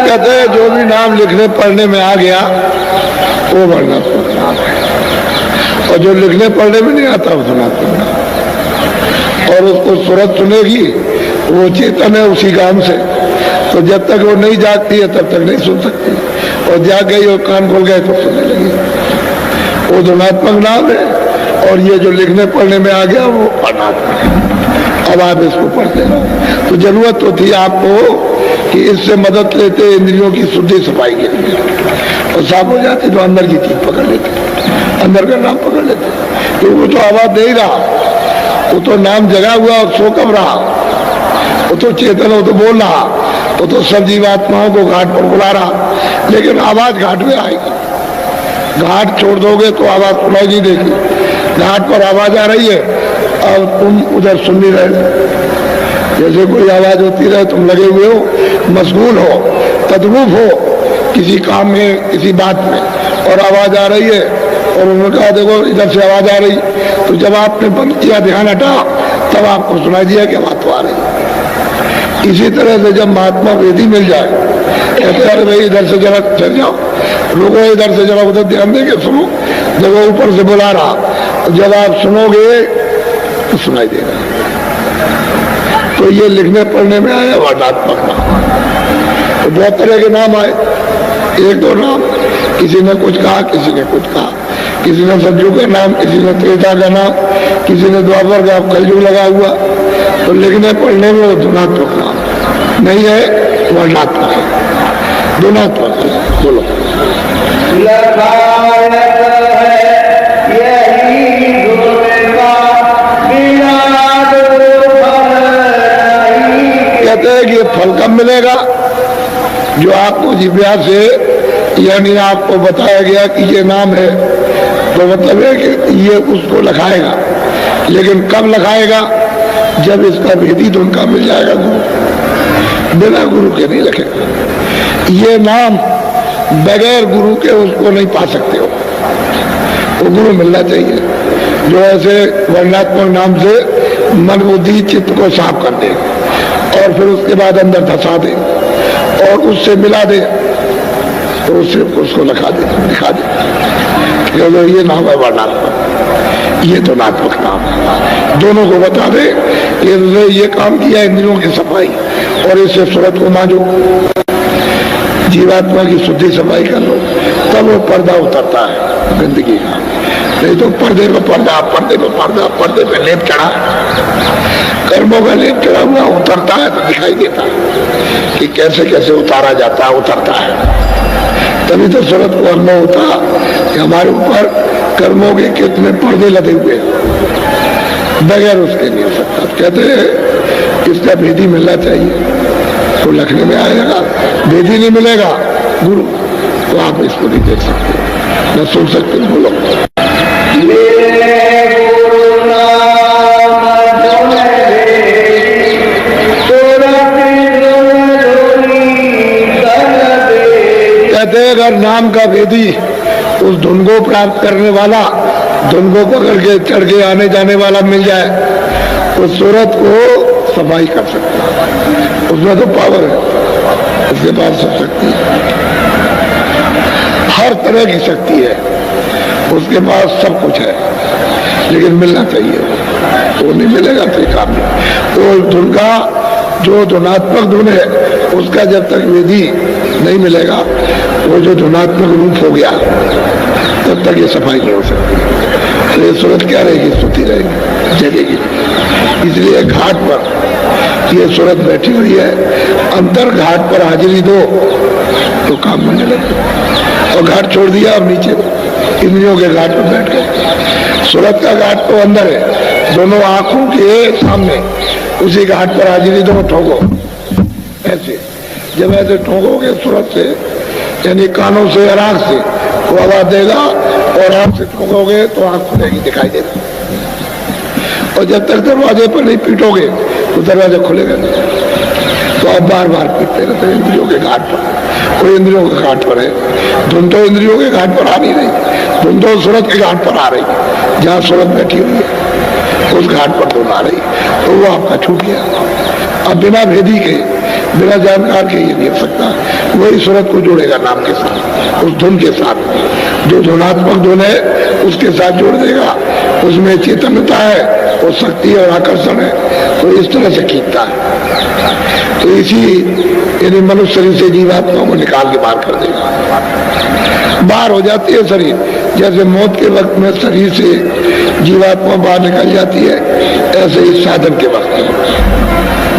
कहते हैं जो भी नाम लिखने पढ़ने में आ गया वो वर्णात्मक नाम है, और जो लिखने पढ़ने में नहीं आता वो धनात्मक नाम। और उसको सूरत सुनेगी, वो चेतन है उसी काम से, तो जब तक वो नहीं जागती है तब तक नहीं सुन सकती, और जाग गई और कान खोल गए तो सुनने लगी। वो धनात्मक नाम है, और ये जो लिखने पढ़ने में आ गया वो वर्णात्मक है। अब आप इसको पढ़ते रहो। तो जरूरत तो थी आपको कि इससे मदद लेते इंद्रियों की शुद्धि सफाई के लिए, और साफ हो जाती तो अंदर की चीज पकड़ लेते, अंदर का नाम पकड़ लेते। तो वो तो आवाज दे ही रहा, वो तो नाम जगा हुआ और सो कब रहा, वो तो चेतन, वो तो बोल रहा, वो तो सब जीवात्माओं को घाट पर बुला रहा, लेकिन आवाज घाट में आएगी। घाट छोड़ दोगे तो आवाज सुनाई नहीं देगी। घाट पर आवाज आ रही है और तुम उधर सुन नहीं रहे। जैसे कोई आवाज होती रहे, तुम लगे हुए हो, मशगूल हो, तद्रूप हो किसी काम में, किसी बात में, और आवाज आ रही है, और उन्होंने कहा देखो इधर से आवाज आ रही, तो जब आपने बंद किया, ध्यान हटा, तब आपको सुनाई दिया कि आवाज तो आ रही। इसी तरह से जब महात्मा वेदी मिल जाए, कहते हैं भाई इधर से जरा चल जाओ, रुको, इधर से जरा उधर ध्यान देके सुनो, जब वो ऊपर से बुला रहा, जब आप सुनोगे तो सुनाई देगा। तो ये लिखने पढ़ने में आया वर्णात्मक नाम। तो बहुत तरह के नाम आए, एक दो नाम, किसी ने कुछ कहा, किसी ने कुछ कहा, किसी ने सतयुग का नाम, किसी ने त्रेता का नाम, किसी ने द्वापर का, कलयुग लगा हुआ। तो लिखने पढ़ने में वो धनात्मक नाम नहीं है, वर्णात्मक है, धनात्मक है। बोलो। कहते हैं कि फल कब मिलेगा? जो आपको जिब्या से, यानी आपको बताया गया कि ये नाम है, तो मतलब है कि ये उसको लखाएगा। लेकिन कब लखाएगा? जब इसका भेदी धुन का मिल जाएगा गुरु। बिना गुरु के नहीं लखेगा। ये नाम बगैर गुरु के उसको नहीं पा सकते हो, वो गुरु मिलना चाहिए, जो ऐसे वर्णात्मक नाम से मन बुद्धि चित्त को साफ कर दे, और फिर उसके बाद अंदर धसा दे, और उससे मिला दे, तो उससे उसको दिखा दे। ये नाम है वर्णात्मक, ये धनात्मक नाम है। दोनों को बता दे कि ये काम किया इंद्रियों की सफाई, और इससे सूरत को मांझो, जीवात्मा की शुद्धि सफाई कर लो, तब वो पर्दा उतरता है गंदगी का। नहीं तो पर्दे पे पर्दा, पर्दे पे पर्दा, पर्दे पे लेप चढ़ा, कर्मों का लेप चढ़ा हुआ उतरता है तो दिखाई देता है कि कैसे कैसे उतारा जाता है, उतरता है। तभी तो सूरत को अनुभव होता कि हमारे ऊपर कर्मों के कितने पर्दे लगे हुए, बगैर उसके नहीं हो सकता। कहते हैं इसका भेदी मिलना चाहिए, तो लखने में आएगा। भेदी नहीं मिलेगा गुरु, तो आप इसको नहीं देख सकते, न सुन सकते। बोलो। अगर नाम का वेदी उस धुन को प्राप्त करने वाला, धुन को पकड़ के चढ़ के आने जाने वाला मिल जाए तो सूरत को सफाई कर सकता है। उसमें तो पावर है, उसके पास सब शक्ति है, हर तरह की शक्ति है, उसके पास सब कुछ है, लेकिन मिलना चाहिए। वो नहीं मिलेगा तो काम नहीं। तो धुन का जो धुनात्मक धुन है उसका जब तक विधि नहीं मिलेगा, वो जो धुनात्मक रूप हो गया तब तक ये सफाई नहीं हो सकती। तो ये सूरत क्या रहेगी? स्तुति रहेगी, जगेगी। इसलिए घाट पर ये सूरत बैठी हुई है, अंतर घाट पर हाजिरी दो तो काम बनने लगे। और घाट छोड़ दिया, अब नीचे इंद्रियों के घाट पर बैठ गए। सूरत का घाट तो अंदर है, दोनों आंखों के सामने, उसी घाट पर हाजिरी दो, ठोको ऐसे। जब ऐसे ठोकोगे सूरत से, यानी कानों से और आंख से, वो आवाज देगा, और आंख से ठोकोगे तो आंख खुलेगी, दिखाई देगा। और जब तक दरवाजे पर नहीं पीटोगे तो दरवाजा खुलेगा नहीं। तो आप बार बार पीटते रहते हैं इंद्रियों के घाट पर। कोई इंद्रियों के घाट पर है, धुन तो इंद्रियों के घाट पर आ नहीं रही, धुन तो सूरत के घाट पर आ रही। जहाँ सूरत बैठी हुई है उस घाट पर धुन आ रही, तो वो आपका छूट गया। अब बिना भेदी के, बिना जानकार के ये नहीं हो सकता। वही सूरत को जोड़ेगा नाम के साथ, उस धुन के साथ। जो धुनात्मक धुन है उसके साथ जोड़ देगा, उसमें चेतनता है, वो शक्ति और आकर्षण है, तो इस तरह से खींचता है। तो इसी यानी मनुष्य शरीर से जीवात्मा को निकाल के बाहर कर देगा। बाहर हो जाती है शरीर, जैसे मौत के वक्त में शरीर से जीवात्मा बाहर निकल जाती है, ऐसे ही साधन के वक्त में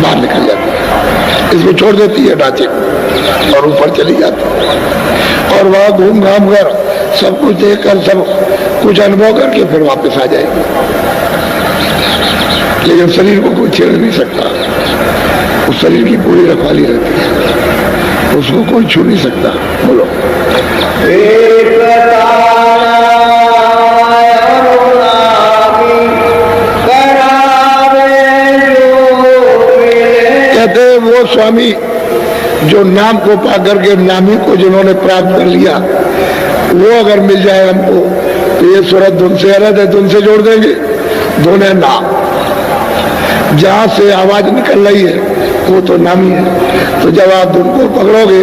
बाहर निकल जाती है। इसको छोड़ देती है ढांचे को और ऊपर चली जाती है, और वहां घूम घाम कर सब कुछ देखकर, सब कुछ अनुभव करके फिर वापस आ जाएगी। लेकिन शरीर को कोई छेड़ नहीं सकता, उस शरीर की पूरी रखवाली रहती है, उसको कोई छू नहीं सकता। बोलो कहते वो स्वामी जो नाम को पा करके, नामी को जिन्होंने प्राप्त कर लिया, वो अगर मिल जाए हमको तो ये सूरत धुन से अलग है, धुन से जोड़ देंगे। धुन है नाम, जहां से आवाज निकल रही है वो तो नामी है। तो जब आप धुन को पकड़ोगे,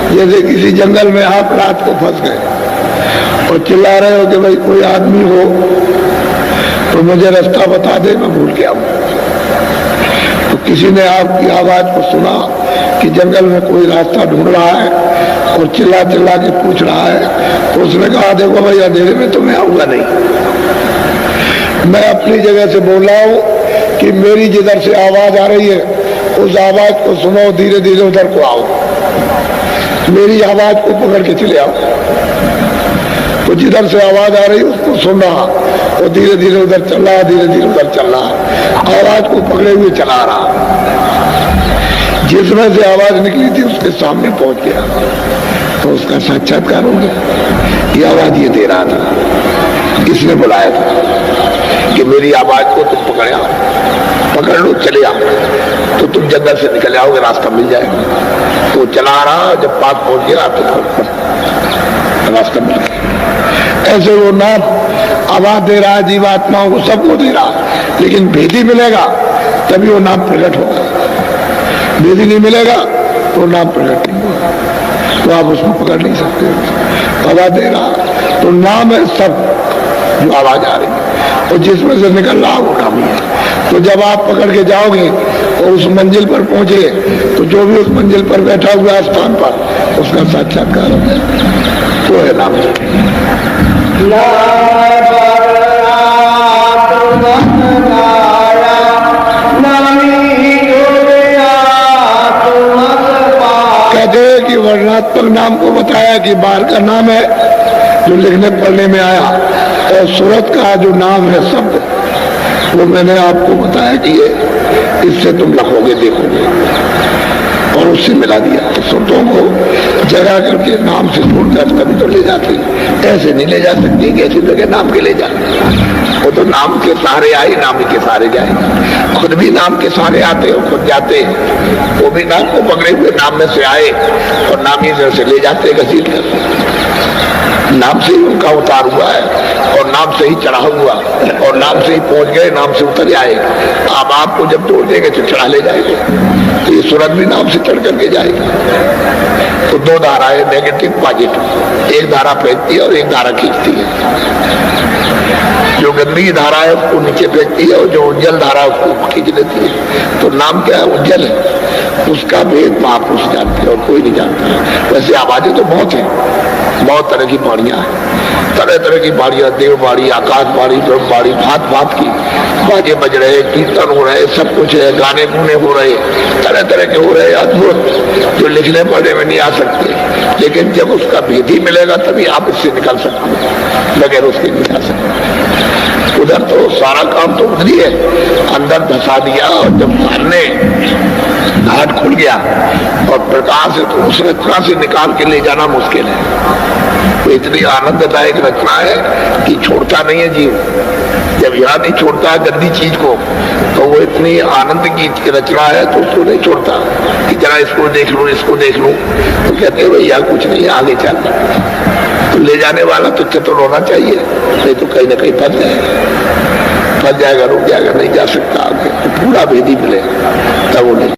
जैसे किसी जंगल में आप रात को फंस गए और चिल्ला रहे हो कि भाई कोई आदमी हो तो मुझे रास्ता बता दे, मैं भूल गया हूं। तो किसी ने आपकी आवाज को सुना कि जंगल में कोई रास्ता ढूंढ रहा है और चिल्ला चिल्ला के पूछ रहा है, तो उसने कहा देखो भाई अंधेरे में तो मैं आऊंगा नहीं, मैं अपनी जगह से बोल रहा हूं कि मेरी जिधर से आवाज आ रही है उस आवाज को सुनो, धीरे धीरे उधर को आओ, मेरी आवाज को पकड़ के चले आओ। तो जिधर से आवाज आ रही उसको सुन रहा, वो धीरे धीरे उधर चल रहा, धीरे धीरे उधर चल रहा, आवाज को पकड़े हुए चला रहा। जिसमें से आवाज निकली थी उसके सामने पहुंच गया तो उसका साक्षात्कार हो गया। ये आवाज ये दे रहा था, इसने बुलाया था कि मेरी आवाज को तुम पकड़ लो, चले आओ, तो तुम जंगल से निकल आओगे, रास्ता मिल जाएगा। तो चला रहा, जब पास पहुंच गया तो रास्ता मिल गया। ऐसे वो नाम आवाज दे रहा है जीवात्माओं को, सबको दे रहा, लेकिन भेदी मिलेगा तभी वो नाम प्रकट होगा। भेदी नहीं मिलेगा तो नाम प्रकट नहीं होगा, तो आप उसको पकड़ नहीं सकते। आवाज दे रहा तो नाम है सब जो आवाज आ रही है, और जिसमें से निकल रहा वो नाम ही है। तो जब आप पकड़ के जाओगे और उस मंजिल पर पहुंचे तो जो भी उस मंजिल पर बैठा हुआ स्थान पर उसका साक्षात्कार हो जाए, तो है नाम। कहते हैं कि वर्णात्मक नाम को बताया कि बाहर का नाम है जो लिखने पढ़ने में आया, और सूरत का जो नाम है शब्द वो मैंने आपको बताया कि ये इससे तुम लिखोगे, देखोगे, और और उससे मिला दिया। तो संतों को जगा करके नाम से जोड़कर तभी तो ले जाते, ऐसे नहीं ले जा सकती कि ऐसी जगह नाम के ले जा। वो तो नाम के सहारे आई, नाम के सहारे जाए। खुद भी नाम के सहारे आते और खुद जाते, वो भी नाम को पकड़े हुए नाम में से आए और नाम ही से ले जाते घसीट कर। नाम से ही उनका उतार हुआ है और नाम से ही चढ़ा हुआ और नाम से ही पहुंच गए, नाम से उतर आए। अब आपको जब तोड़ देंगे तो चढ़ा ले जाएंगे। तो ये सूरत भी नाम से चढ़ करके जाएगी। तो दो धाराएं, नेगेटिव पॉजिटिव, एक धारा फेंकती है और एक धारा खींचती है। जो गंदी धारा है उसको नीचे फेंकती है और जो उज्जवल धारा है उसको खींच लेती है। तो नाम क्या है? उज्जवल है। उसका भेद महापुरुष जानते हैं और कोई नहीं जानता। वैसे आवाजें तो बहुत है, बहुत तरह की बाड़ियां हैं, तरह तरह की बाड़ियां, देव बाड़ी, आकाश बाड़ी, ब्रह्म बाड़ी, भात भात की बाजे बज रहे, कीर्तन हो रहे, सब कुछ है, गाने गुने हो रहे, तरह तरह के हो रहे, अद्भुत, जो लिखने पढ़ने में नहीं आ सकते। लेकिन जब उसका भेद ही मिलेगा तभी आप इससे निकल सकते हैं, बगैर उसके नहीं आ सकते। उधर तो सारा काम तो उधर ही है, अंदर धसा दिया और जब सामने घाट खुल गया और प्रकाश है तो उस रचना से निकाल के ले जाना मुश्किल है। तो इतनी आनंददायक रचना है कि छोड़ता नहीं है जीव। जब यहाँ नहीं छोड़ता है गंदी चीज को, तो वो इतनी आनंद की रचना है तो उसको नहीं छोड़ता कि जरा इसको देख लूं, इसको देख लूं। तो कहते हैं भैया कुछ नहीं, आगे चल। तो ले जाने वाला तो चतुर होना चाहिए, नहीं तो कहीं ना कहीं फंस जाएगा, रुक जाएगा, नहीं जा सकता आगे। तो पूरा भेदी मिले तब वो नहीं।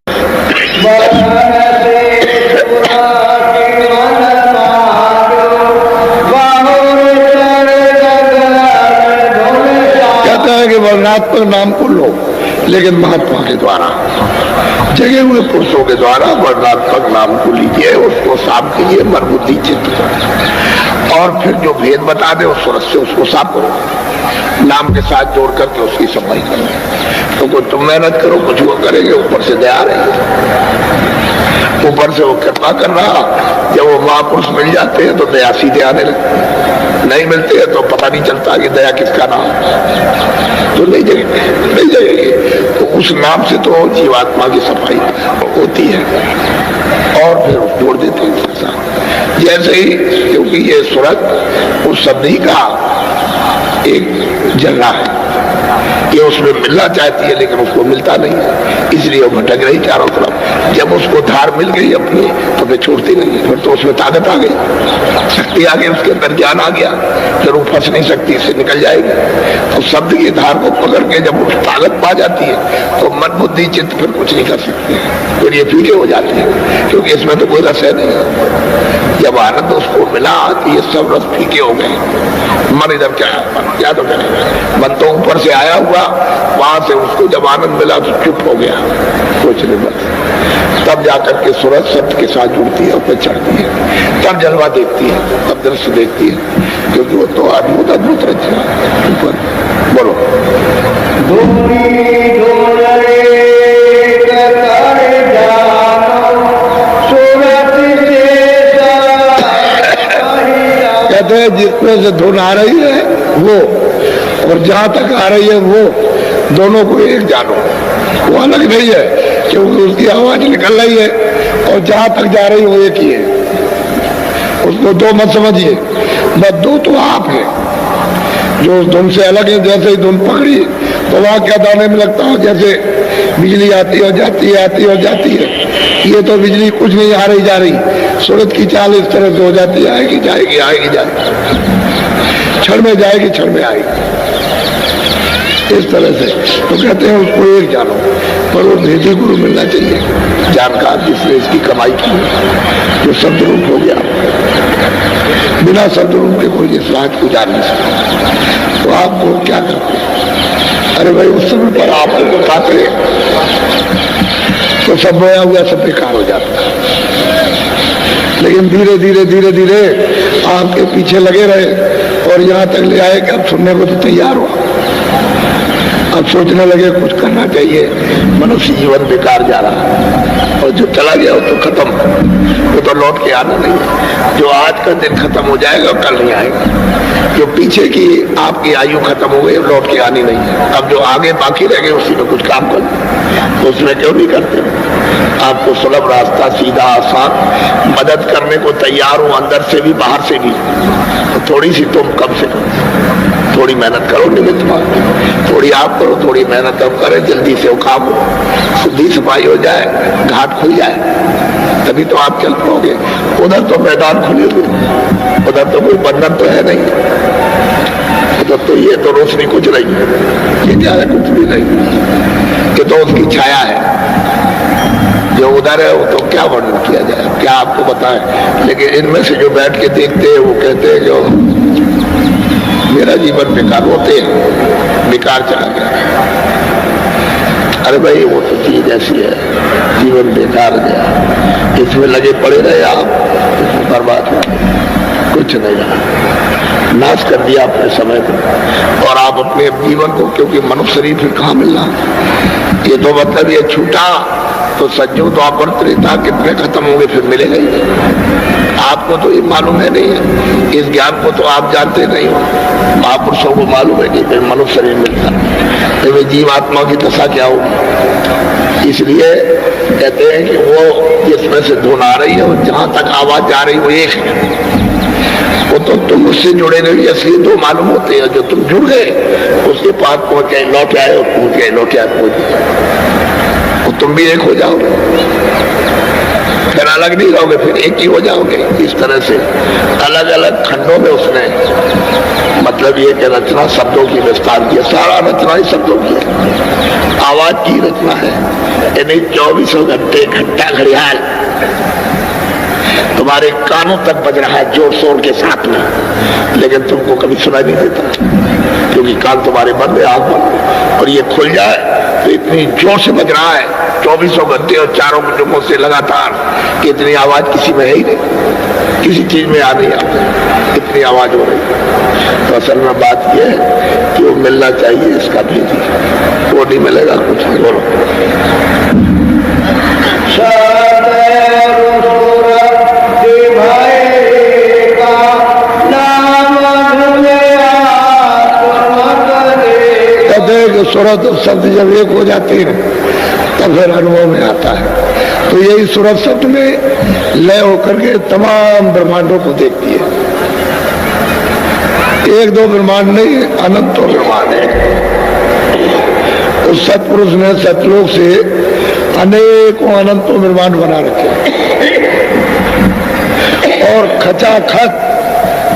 कहता है कि वर्णात्मक नाम को लो, लेकिन महात्मा के द्वारा, जगे हुए पुरुषों के द्वारा वर्णात्मक नाम को लीजिए, उसको साफ कीजिए मन बुद्धि चित्त, और फिर जो भेद बता दे उस सूरत से उसको साफ करो, नाम के साथ जोड़ करके उसकी सफाई करो। तो तुम मेहनत करो, कुछ वो करेंगे, ऊपर से दया रहेगी, ऊपर से वो कृपा कर रहा। जब वो महापुरुष मिल जाते हैं तो दया सीधे आने लगती, नहीं मिलते हैं तो पता नहीं चलता कि दया किसका नाम, तो नहीं जगेगी। तो उस नाम से तो जीवात्मा की सफाई होती है और फिर जोड़ देते हैं उसके साथ। जैसे ही, क्योंकि ये सूरत उस सदी का एक जलना है, ये उसमें मिलना चाहती है लेकिन उसको मिलता नहीं है, इसलिए वो भटक रही चारों तरफ। जब उसको धार मिल गई अपनी तो फिर छोड़ती नहीं, फिर तो उसमें ताकत आ गई, शक्ति आ गई, उसके अंदर ज्ञान आ गया, फिर वो फंस नहीं सकती, इससे निकल जाएगी। तो शब्द की धार को पकड़ के जब वो ताकत पा जाती है तो मन बुद्धि चित्त फिर कुछ नहीं कर सकते, फिर ये फीके हो जाते हैं, क्योंकि इसमें तो कोई रस है नहीं। जब आनंद उसको मिला तो ये सब रस फीके हो गए। मन इधर क्या तो करेगा, मन तो ऊपर से आया हुआ, वहां से उसको जब आनंद मिला तो चुप हो गया, कुछ नहीं बस। तब जाकर के सूरत सत्य के साथ जुड़ती है, ऊपर चढ़ती है, तब जलवा देखती है, तब दृश्य देखती है, क्योंकि वो तो अद्भुत अद्भुत रचना है। ऊपर बोलो कहते हैं जिसमें से धुन आ रही है वो और जहां तक आ रही है वो, दोनों को एक जानो, वो अलग नहीं है, क्योंकि उसकी आवाज निकल रही है और जहां तक जा रही है वो एक ही है। उसको दो मत समझिए, बस दो तो आप है जो उस धुन से अलग है। जैसे ही धुन पकड़ी तो वहां क्या दाने में लगता हो, जैसे बिजली आती और जाती है, आती और जाती है। ये तो बिजली कुछ नहीं आ रही जा रही, सूरत की चाल इस तरह से हो जाती है, आएगी जाएगी, आएगी जाएगी, क्षण में जाएगी, क्षण में आएगी, इस तरह से। तो कहते हैं उसको एक जानो, पर वो भेदी गुरु मिलना चाहिए जानकार, जिसने इसकी कमाई की, जो शब्द रूप हो गया। बिना शब्द रूप के कोई इस रात को जान नहीं सकता। तो आपको क्या करते, अरे भाई उस समय पर आपको बताते तो सब बोया हुआ सब बेकार हो जाता, लेकिन धीरे धीरे धीरे धीरे आपके पीछे लगे रहे और यहाँ तक ले आए कि अब सुनने को तो तैयार हो। अब सोचने लगे कुछ करना चाहिए, मनुष्य जीवन बेकार जा रहा है और जो चला गया वो तो खत्म, वो तो लौट के आना नहीं है। जो आज का दिन खत्म हो जाएगा कल नहीं आएगा। जो पीछे की आपकी आयु खत्म हो गई लौट के आनी नहीं है। अब जो आगे बाकी रह गए उसी में कुछ काम कर, तो उसमें क्यों नहीं करते? आपको सुलभ रास्ता, सीधा आसान, मदद करने को तैयार हूं अंदर से भी बाहर से भी। तो थोड़ी सी तुम कम से कम थोड़ी मेहनत करो, निमित्त मात्र थोड़ी आप करो, थोड़ी मेहनत हम करें, जल्दी से वो काम हो, शुद्धि सफाई हो जाए, घाट खुल जाए, तभी तो आप चल पाओगे। उधर तो मैदान खुले हुए, उधर तो कोई बंधन तो है नहीं, उधर तो ये तो रोशनी कुछ नहीं, ये क्या है? कुछ भी नहीं, कि तो उसकी छाया है। जो उधर है वो तो क्या वर्णन किया जाए, क्या आपको बताएं। लेकिन इनमें से जो बैठ के देखते हैं वो कहते हैं जो मेरा जीवन बेकार होते हैं, बेकार चला गया। अरे भाई वो तो चीज ऐसी है, जीवन बेकार गया, इसमें लगे पड़े रहे आप, इसमें बर्बाद हो कुछ नहीं रहा, नाश कर दिया अपने समय को। और आप अपने जीवन को, क्योंकि मनुष्य शरीर फिर कहाँ मिलना, ये तो मतलब ये छूटा तो सज्जों तो आप त्रेता कितने खत्म होंगे, फिर मिलेगा ही। आपको तो ये मालूम है नहीं है, इस ज्ञान को तो आप जानते नहीं हो। महापुरुषों को मालूम है कि फिर मनुष्य शरीर मिलता है, तो वे जीवात्मा की दशा क्या होगी। इसलिए कहते हैं कि वो जिसमें से धुन आ रही है और जहां तक आवाज जा रही वो एक है। वो तो तुम उससे जुड़े नहीं, असली दो मालूम होते हैं। जो तुम जुड़ गए उसके पास पहुंच गए, लौट आए और पहुंच गए, लौट आए पहुंच गए, तुम भी एक हो जाओगे, फिर अलग नहीं रहोगे, फिर एक ही हो जाओगे। इस तरह से अलग अलग खंडों में उसने मतलब ये कि रचना शब्दों की विस्तार किया, सारा रचना ही शब्दों की है, आवाज की रचना है। यानी 24 घंटे घंटा घड़ियाल तुम्हारे कानों तक बज रहा है जोर शोर के साथ में, लेकिन तुमको कभी सुनाई नहीं देता, क्योंकि कान तुम्हारे बंद है, आंख बंद है। और ये खुल जाए तो इतनी जोर से बज रहा है 24 घंटे और चारों मिनटों से लगातार कि इतनी आवाज किसी में है ही नहीं, किसी चीज में आ नहीं आती, इतनी आवाज हो रही। तो असल में बात यह है कि वो मिलना चाहिए, इसका भेजी, वो नहीं मिलेगा कुछ नहीं। बोलो सूरत शब्द जब एक हो जाते हैं तब फिर अनुभव में आता है। तो यही सूरत शब्द में लय होकर के तमाम ब्रह्मांडों को देखती है। एक दो ब्रह्मांड नहीं, अनंतों ब्रह्मांड है। उस सतपुरुष ने सतलोक से अनेकों अनंतों ब्रह्मांड बना रखे और खचाखच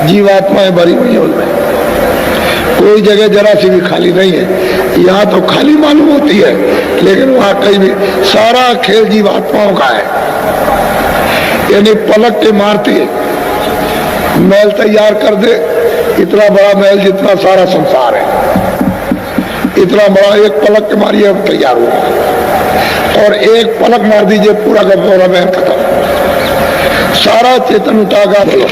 जीवात्माएं भरी हुई है उनमें, कोई जगह जरा सी भी खाली नहीं है। यहाँ तो खाली मालूम होती है, लेकिन वहां कहीं भी सारा खेल जीवात्माओं का है। यानी पलक के मारते महल तैयार कर दे, इतना बड़ा महल जितना सारा संसार है, इतना बड़ा एक पलक के मारिए अब तैयार हुआ, और एक पलक मार दीजिए पूरा का पूरा महल खत्म, सारा चेतन उठागा। बोलो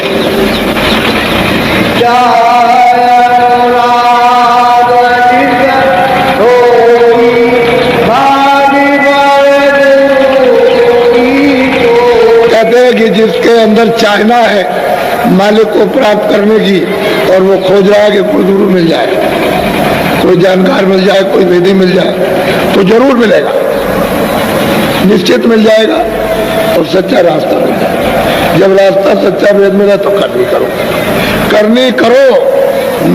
कि जिसके अंदर चाहना है मालिक को प्राप्त करने की, और वो खोज रहा है कि कोई गुरु मिल जाए, कोई जानकार मिल जाए, कोई वेदी मिल जाए, तो जरूर मिलेगा, निश्चित मिल जाएगा, और सच्चा रास्ता मिल जाएगा। जब रास्ता सच्चा वेद मिला तो करनी करो, करनी करो,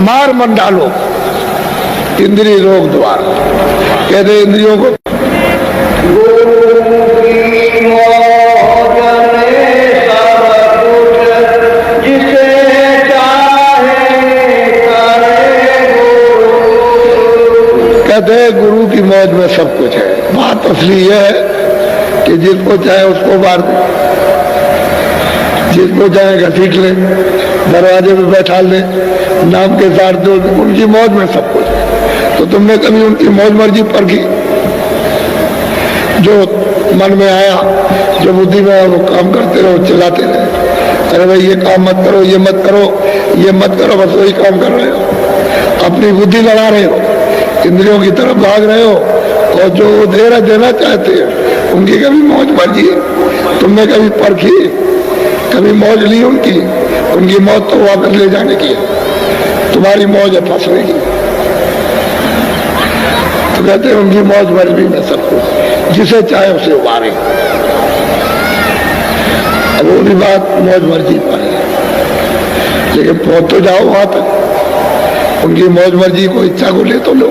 मार मन डालो इंद्रिय रोग द्वारा। कहते इंद्रियों को गुरु की मौज में सब कुछ है। बात असली यह है कि जिसको चाहे उसको मार दे, जिसको चाहे घसीट ले, दरवाजे पे बैठा ले, नाम के साथ दो, उनकी मौज में सब कुछ है। तो तुमने कभी उनकी मौज मर्जी पर की? जो मन में आया, जो बुद्धि में आया वो काम करते रहो, चलाते रहे। अरे भाई ये काम मत करो, ये मत करो, ये मत करो, बस वही काम कर रहे हो, अपनी बुद्धि लड़ा रहे हो। इंद्रियों की तरफ भाग रहे हो, और जो देना चाहते हैं उनकी कभी मौज मर्जी तुमने कभी परखी, कभी मौज ली उनकी मौत तो वापस ले जाने की है, तुम्हारी मौज है फंसने की। तो कहते हैं उनकी मौज मर्जी में सब कुछ, जिसे चाहे उसे उबारे। अब वो भी बात मौज मर्जी पर है, लेकिन पहुंच तो जाओ वहां तक। उनकी मौज मर्जी को, इच्छा को ले तो लो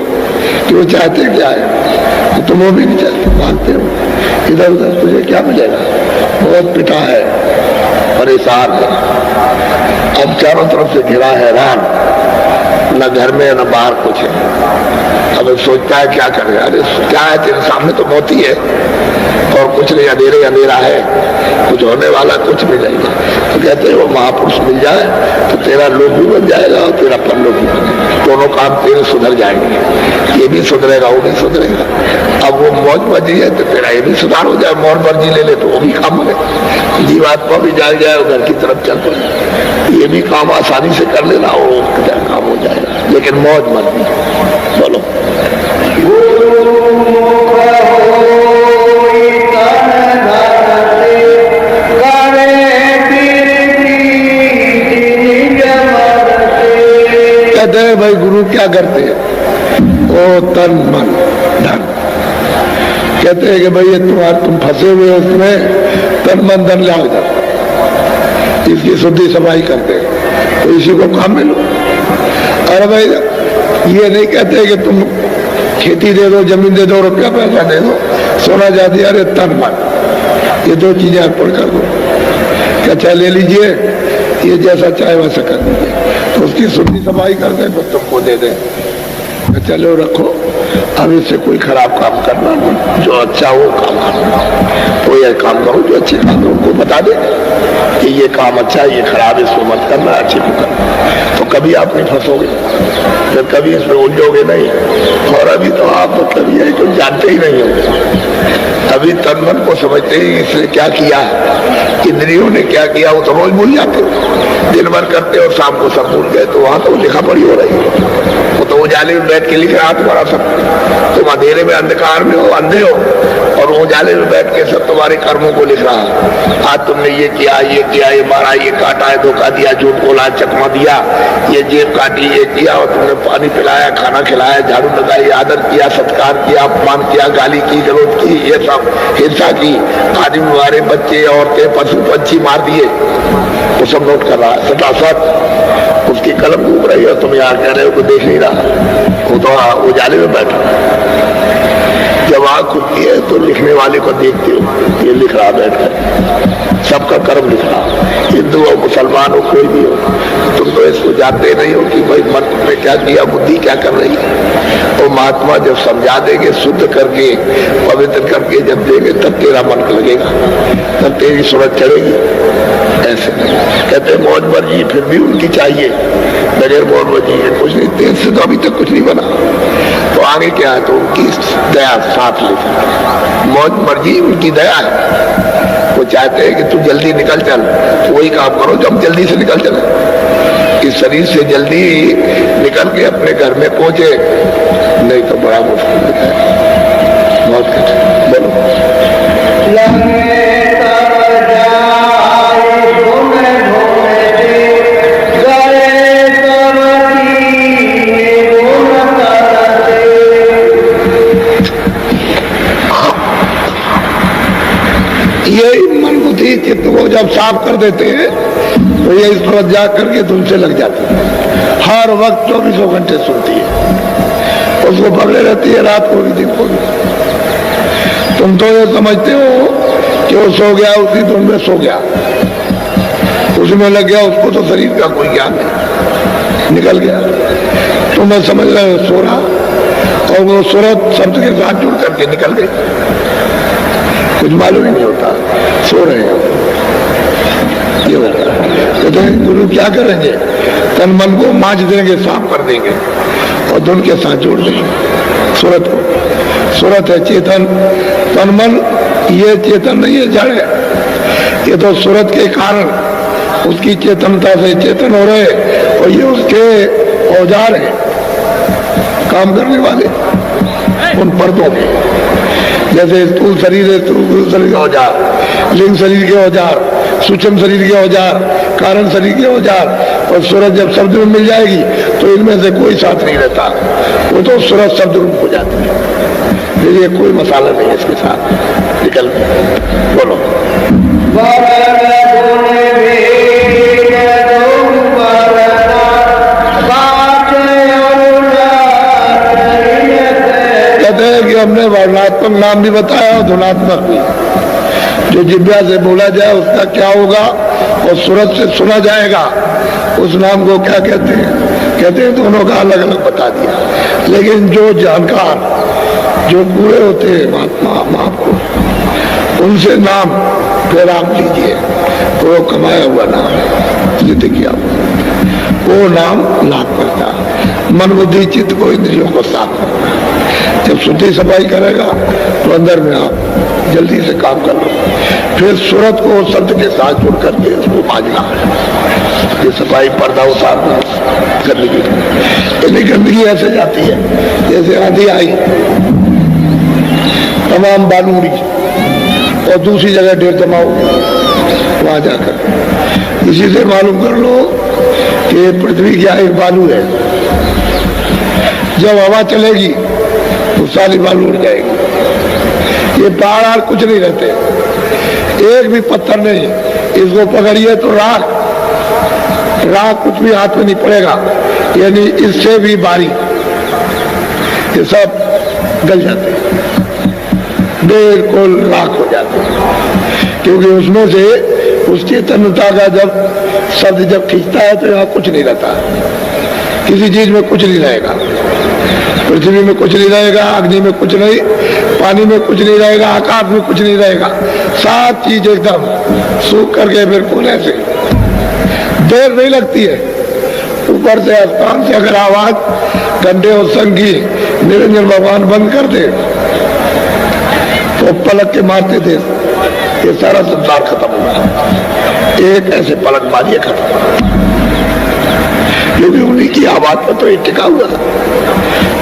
कि वो चाहते क्या है, तो तुम वो भी नहीं चाहते, मानते हो इधर उधर तुझे क्या मिलेगा, बहुत पिटा है, परेशान है, अब चारों तरफ से घिरा है, हैरान, न घर में न बाहर कुछ है। अब सोचता है क्या करे, अरे क्या है तेरे सामने तो मौत ही है, और कुछ नहीं, अंधेरे अंधेरा है, कुछ होने वाला कुछ भी नहीं है। तो कहते हैं वो महापुरुष मिल जाए तो तेरा लोक भी बन जाएगा और तेरा परलोक भी बनेगा, दोनों काम तेरे सुधर जाएंगे, ये भी सुधरेगा वो भी सुधरेगा। अब वो मौज मर्जी है तो तेरा ये भी सुधार हो जाए, मौज मर्जी ले ले तो वो भी काम बने, जीवात्मा भी जाग जाए और घर की तरफ चल पड़े, ये भी काम आसानी से कर लेना, वो क्या काम हो जाएगा, लेकिन मौज मर्जी। बोलो कहते हैं भाई गुरु क्या करते हैं, ओ तन मन धन, कहते हैं कि भाई ये तुम फंसे हुए हो उसमें, तन मन धन लाओ इधर, इसकी शुद्धि सफाई करते हैं, तो इसी को काम में लो। अरे भाई ये नहीं कहते कि तुम खेती दे दो, जमीन दे दो, रुपया पैसा दे दो, सोना जाती, अरे तन मन, ये दो चीजें अर्पण कर दो, क्या चाहे ले लीजिए, ये जैसा चाहे वैसा कर दीजिए, तो उसकी शुद्धि सफाई कर दे, तो तुमको दे दे, चलो रखो, अब इससे कोई खराब काम करना नहीं, जो अच्छा हो काम करना, तो ये काम करो जो अच्छे काम है, उनको बता दे कि ये काम अच्छा है, ये खराब है, इसको मत करना, अच्छे को करना, तो कभी आप नहीं फंसोगे, फिर कभी इसमें उलझोगे नहीं। और अभी तो आप मतलब ये तो जानते ही नहीं होंगे, अभी तन मन को समझते ही इसने क्या किया, इंद्रियों ने क्या किया, वो तो रोज भूल जाते हो, दिन भर करते और शाम को सब भूल गए, तो वहां तो लिखा पढ़ी हो रही है, वो तो उजाले में बैठ के लिख रहा तुम्हारा सब, तुम अंधेरे में अंधकार में हो, अंधे हो, और उजाले में बैठ के सब तुम्हारे कर्मों को लिख रहा है। आज तुमने ये किया, ये मारा, ये काटा है, धोखा दिया, झूठ बोला, चकमा दिया, ये जेब काटी, ये किया, और तुमने पानी पिलाया, खाना खिलाया, झाड़ू लगाई, आदर किया, सत्कार किया, अपमान किया, गाली की, गलौज की, ये सब हिंसा की, आदमी मारे, बच्चे औरतें पशु पंछी मार दिए, वो सब नोट कर रहा है सटासट, उसकी कलम डूब रही है, तुम यहाँ कह रहे हो को देख नहीं रहा, वो तो उजाले में बैठा। जब आग खुलती है तो लिखने वाले को देखते हो, ये लिख रहा बैठकर, सबका कर्म लिख रहा, हिंदू हो मुसलमान हो कोई भी हो, तुम तो इसको जानते नहीं हो कि भाई मन में क्या किया, बुद्धि क्या कर रही है। तो महात्मा जब समझा देंगे, शुद्ध करके पवित्र करके जब देंगे, तब तेरा मन लगेगा, तब तेरी सूरत चढ़ेगी। ऐसे कहते मौज मर्जी फिर भी उनकी चाहिए, बगैर मौज मर्जी है कुछ नहीं, तेज से तो अभी तक कुछ नहीं बना, तो आगे क्या है, तो उनकी दया साथ लेकर, मौज मर्जी उनकी दया है, वो चाहते हैं कि तू जल्दी निकल चल, तो वही काम करो जब जल्दी से निकल चले, इस शरीर से जल्दी निकल के अपने घर में पहुंचे, नहीं तो बड़ा मुश्किल है, बहुत कठिन। बोलो यही मन बुद्धि चित्त को जब साफ कर देते हैं तो ये इस पर जा करके तुमसे लग जाती है, हर वक्त 24 घंटे सुनती है, उसको पकड़े रहती है, रात को भी दिन को भी। तुम तो ये समझते हो कि वो सो गया, उसी धुन में सो गया, उसमें लग गया, उसको तो शरीर का कोई ज्ञान नहीं, निकल गया। तुम्हें समझ रहे हो सो रहा, और वो सूरत शब्द के साथ जुड़ करके निकल गई, कुछ मालूम ही नहीं होता, सो रहे हैं। ये होता है तो गुरु क्या करेंगे, तन मन को मांझ देंगे, साफ कर देंगे और धुन के साथ जोड़ देंगे सूरत को। सूरत है चेतन, तन मन ये चेतन नहीं है, जड़ है, ये तो सूरत के कारण उसकी चेतनता से चेतन हो रहे, और ये उसके औजार है, काम करने वाले उन पर्दों में, जैसे स्थूल शरीर है, स्थूल शरीर के औजार, लिंग शरीर के औजार, सूक्ष्म शरीर के औजार, कारण शरीर के औजार, और सूरज जब शब्द में मिल जाएगी तो इनमें से कोई साथ नहीं रहता, वो तो सूरज शब्द रूप हो जाती है। फिर ये कोई मसाला नहीं है इसके साथ। निकल बोलो। कहते हैं कि हमने वर्णात्मक नाम भी बताया और धुनात्मक भी। जो जिब्या से बोला जाए उसका क्या होगा और सूरज से सुना जाएगा उस नाम को क्या कहते हैं? कहते हैं दोनों का अलग अलग बता दिया। लेकिन जो जानकार, जो पूरे होते हैं महापुरुष, उनसे नाम फिर आप लीजिए, वो कमाया हुआ नाम है, जित किया वो नाम लाभ करता, मन बुद्धि चित्त को इंद्रियों को साफ करता। जब शुद्धि सफाई करेगा तो अंदर में आप जल्दी से काम कर लो। फिर सूरत को शब्द के साथ जुड़ करके उसको बाजना है, ये सफाई पर्दा उतारना करने की। इतनी गंदगी ऐसे जाती है जैसे आंधी आई, तमाम बालू उड़ी और दूसरी जगह ढेर जमा हो वहां जाकर। इसी से मालूम कर लो कि पृथ्वी क्या एक बालू है। जब हवा चलेगी तो सारी बालू उड़ जाएगी। ये पहाड़ कुछ नहीं रहते, एक भी पत्थर नहीं। इसको पकड़िए तो राख कुछ भी हाथ में नहीं पड़ेगा, यानी इससे भी बारीक, ये सब गल जाते हैं, बिल्कुल राख हो जाते हैं। क्योंकि उसमें से उस चेतनता का जब शब्द जब खींचता है तो यहाँ कुछ नहीं रहता, किसी चीज में कुछ नहीं रहेगा। पृथ्वी में कुछ नहीं रहेगा, अग्नि में कुछ नहीं, पानी में कुछ नहीं रहेगा, आकाश में कुछ नहीं रहेगा। सात चीज एकदम सूख करके फिर कोने से देर नहीं लगती है। ऊपर से आसमान से अगर आवाज घंटे और संगी निरंजन भगवान बंद कर दे तो पलक के मारते थे, ये सारा संसार खत्म होगा। एक ऐसे पलक मारिए खत्म, क्योंकि उन्हीं की आवाज पर तो ये टिका हुआ था।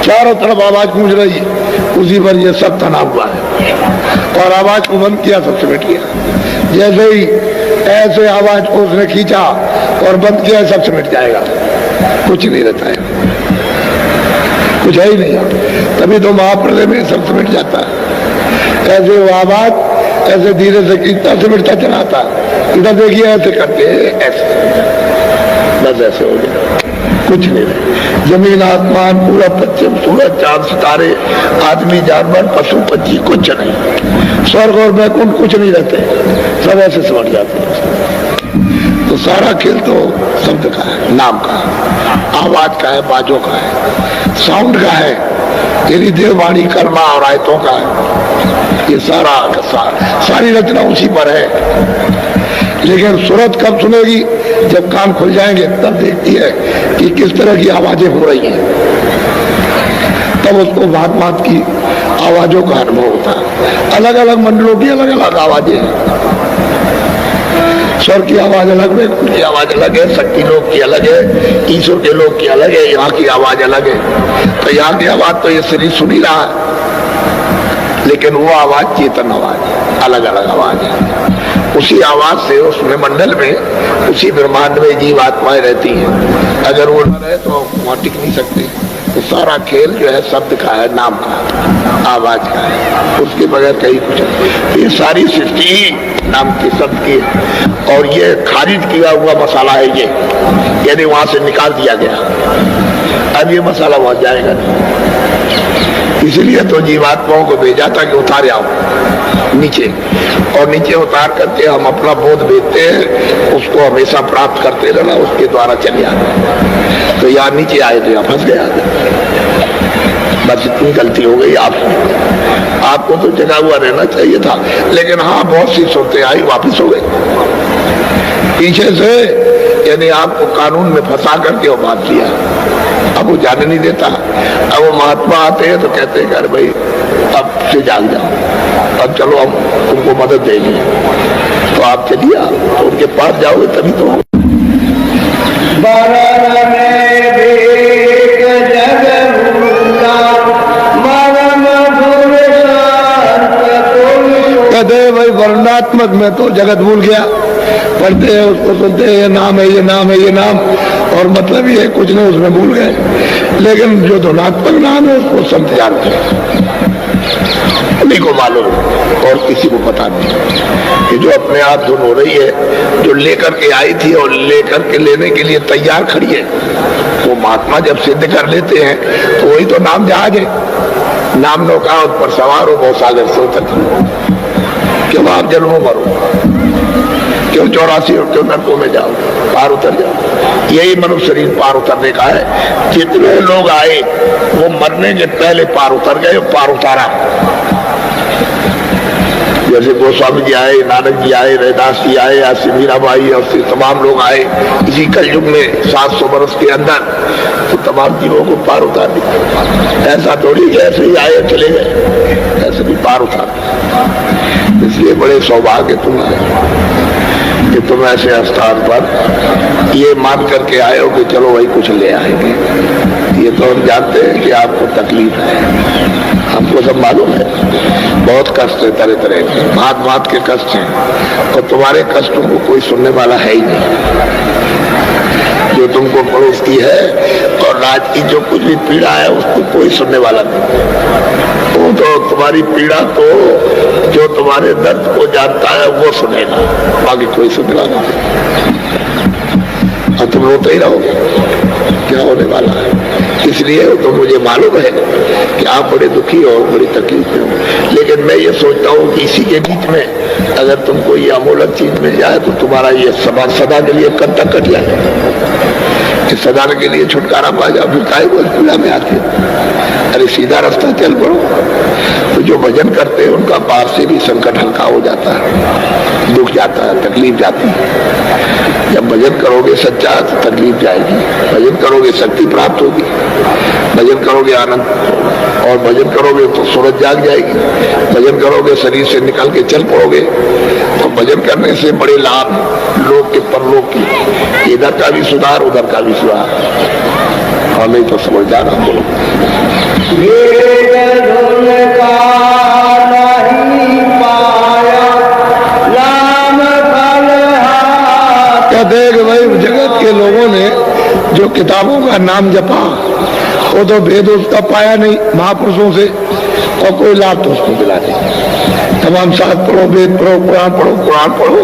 चारों तरफ आवाज गूंज रही है, उसी पर ये सब तना हुआ है। और आवाज को बंद किया, सब सिमट गया। जैसे ही ऐसे आवाज को उसने खींचा और बंद किया, सब सिमट जाएगा, कुछ नहीं रहता है, कुछ है ही नहीं। तभी तो महाप्रलय में सब सिमट जाता है। ऐसे वो आवाज ऐसे धीरे से खींचता सिमटता चलाता, इधर देखिए ऐसे करके ऐसे, बस ऐसे हो गया, कुछ नहीं रहे। जमीन आसमान पूरा पश्चिम सूरज चांद सितारे आदमी जानवर पशु पक्षी कुछ नहीं, स्वर्ग और वैकुंठ कुछ नहीं रहते, सब ऐसे समझ जाते हैं। तो सारा खेल तो शब्द का है, नाम का है, आवाज का है, बाजों का है, साउंड का है, तेरी देववाणी कर्मा और आयतों का है। ये सारी रचना उसी पर है। लेकिन सूरत कब सुनेगी? जब कान खुल जाएंगे तब देखती है कि किस तरह की आवाजें हो रही हैं, तब उसको भांत भांत की आवाजों का अनुभव होता है। अलग अलग मंडलों की अलग अलग आवाजें हैं। स्वर की आवाज अलग है, उनकी आवाज अलग है, शक्ति लोग की अलग है, ईश्वर के लोग की अलग है, यहाँ की आवाज अलग है। तो यहाँ की आवाज तो ये शरीर सुन ही रहा है, लेकिन वो आवाज चेतन आवाज है, अलग अलग आवाज है। उसी आवाज से उसमें मंडल में, उसी ब्रह्मांड में जीव आत्माएं रहती हैं। अगर वो न रहे तो वहां टिक नहीं सकते। तो सारा खेल जो है शब्द का है, नाम का, आवाज का है, उसके बगैर कहीं कुछ नहीं। ये सारी सृष्टि ही नाम के शब्द की है। और ये खारिज किया हुआ मसाला है ये, यानी वहां से निकाल दिया गया, अब ये मसाला वहां जाएगा नहीं। इसलिए तो जीवात्माओं को भेजा था कि उतारे आओ नीचे, और नीचे उतार करके हम अपना बोध भेजते हैं, उसको हमेशा प्राप्त करते रहना, उसके द्वारा चले आते। तो यहाँ नीचे आए तो यहाँ फंस गया, बस इतनी गलती हो गई आपको तो जगा हुआ रहना चाहिए था। लेकिन हाँ, बहुत सी सूरतें आई, वापिस हो गई पीछे से, यानी आपको कानून में फंसा करके वो बात दिया। अब वो जाने नहीं देता। अब वो महात्मा आते हैं तो कहते हैं अरे भाई अब से जाग जाओ, अब चलो हम तुमको मदद देंगे। तो आप चलिए, तो उनके पास जाओगे तभी तो। गुणात्मक में तो जगत भूल गया। पढ़ते हैं उसको, सुनते हैं, ये नाम है, ये नाम है, ये नाम, और मतलब ये कुछ नहीं उसमें भूल गए। लेकिन जो धुनात्मक नाम है उसको संत जानते हैं, उन्हीं को मालूम और किसी को पता नहीं कि जो अपने आप धुन हो रही है, जो लेकर के आई थी और लेकर के लेने के लिए तैयार खड़ी है, वो महात्मा जब सिद्ध कर लेते हैं तो वही तो नाम जहाज है। नाम नौका उस पर सवार हो, बहुत सागर से उतर, क्यों आप जन्मों मरो, क्यों 84 और क्यों नरकों में जाओ, पार उतर जाओ। यही मनुष्य शरीर पार उतरने का है। जितने लोग आए वो मरने के पहले पार उतर गए, पार उतारा। जैसे गोस्वामी जी आए, नानक जी आए, रैदास जी आए, ऐसे मीराबाई और से तमाम लोग आए इसी कलयुग में 700 वर्ष के अंदर, तो तमाम जीवों को पार उतार दिया। ऐसा थोड़ी ऐसे ही आए चले गए, ऐसे भी पार उतार। इसलिए बड़े सौभाग्य तुम आए कि तुम ऐसे स्थान पर ये मान करके आए हो कि चलो वही कुछ ले आएंगे। ये तो हम जानते हैं कि आपको तकलीफ है, हमको सब मालूम है, बहुत कष्ट है, तरह तरह के भांत भांत के कष्ट हैं, और तुम्हारे कष्टों को कोई सुनने वाला है ही नहीं। जो तुमको पड़ोसती है और राज की जो कुछ भी पीड़ा है उसको कोई सुनने वाला नहीं। वो तो तुम्हारी पीड़ा तो जो तुम्हारे दर्द को जानता है वो सुनेगा, बाकी कोई सुनने वाला नहीं। और तुम रोते ही रहोगे, क्या होने वाला है। इसलिए तो मुझे मालूम है कि आप बड़े दुखी और बड़ी तकलीफ में हो, लेकिन मैं ये सोचता हूँ कि इसी के बीच में अगर तुमको ये अमूलक चीज मिल जाए तो तुम्हारा ये सदा के लिए कब तक कट जाए, कि सदा के लिए छुटकारा पा जाओ। फिर काहे को पीड़ा में आते, अरे सीधा रास्ता चल पड़ो। तो जो भजन करते हैं उनका पार से भी संकट हल्का हो जाता है, दुख जाता है, तकलीफ जाती है। जब भजन करोगे सच्चा तो तकलीफ जाएगी, भजन करोगे शक्ति प्राप्त होगी, भजन करोगे आनंद, और भजन करोगे तो सूरज जाग जाएगी, भजन करोगे शरीर से निकल के चल पड़ोगे। तो भजन करने से बड़े लाभ, लोक के परलोक की, इधर का भी सुधार उधर का भी सुधार। और नहीं तो समझ जाना बोलो देख भाई, जगत के लोगों ने जो किताबों का नाम जपा वो तो भेद उसका पाया नहीं महापुरुषों से, और कोई लाभ तो उसको मिला नहीं। तमाम शास्त्र पढ़ो, वेद पढ़ो, कुरान पढ़ो,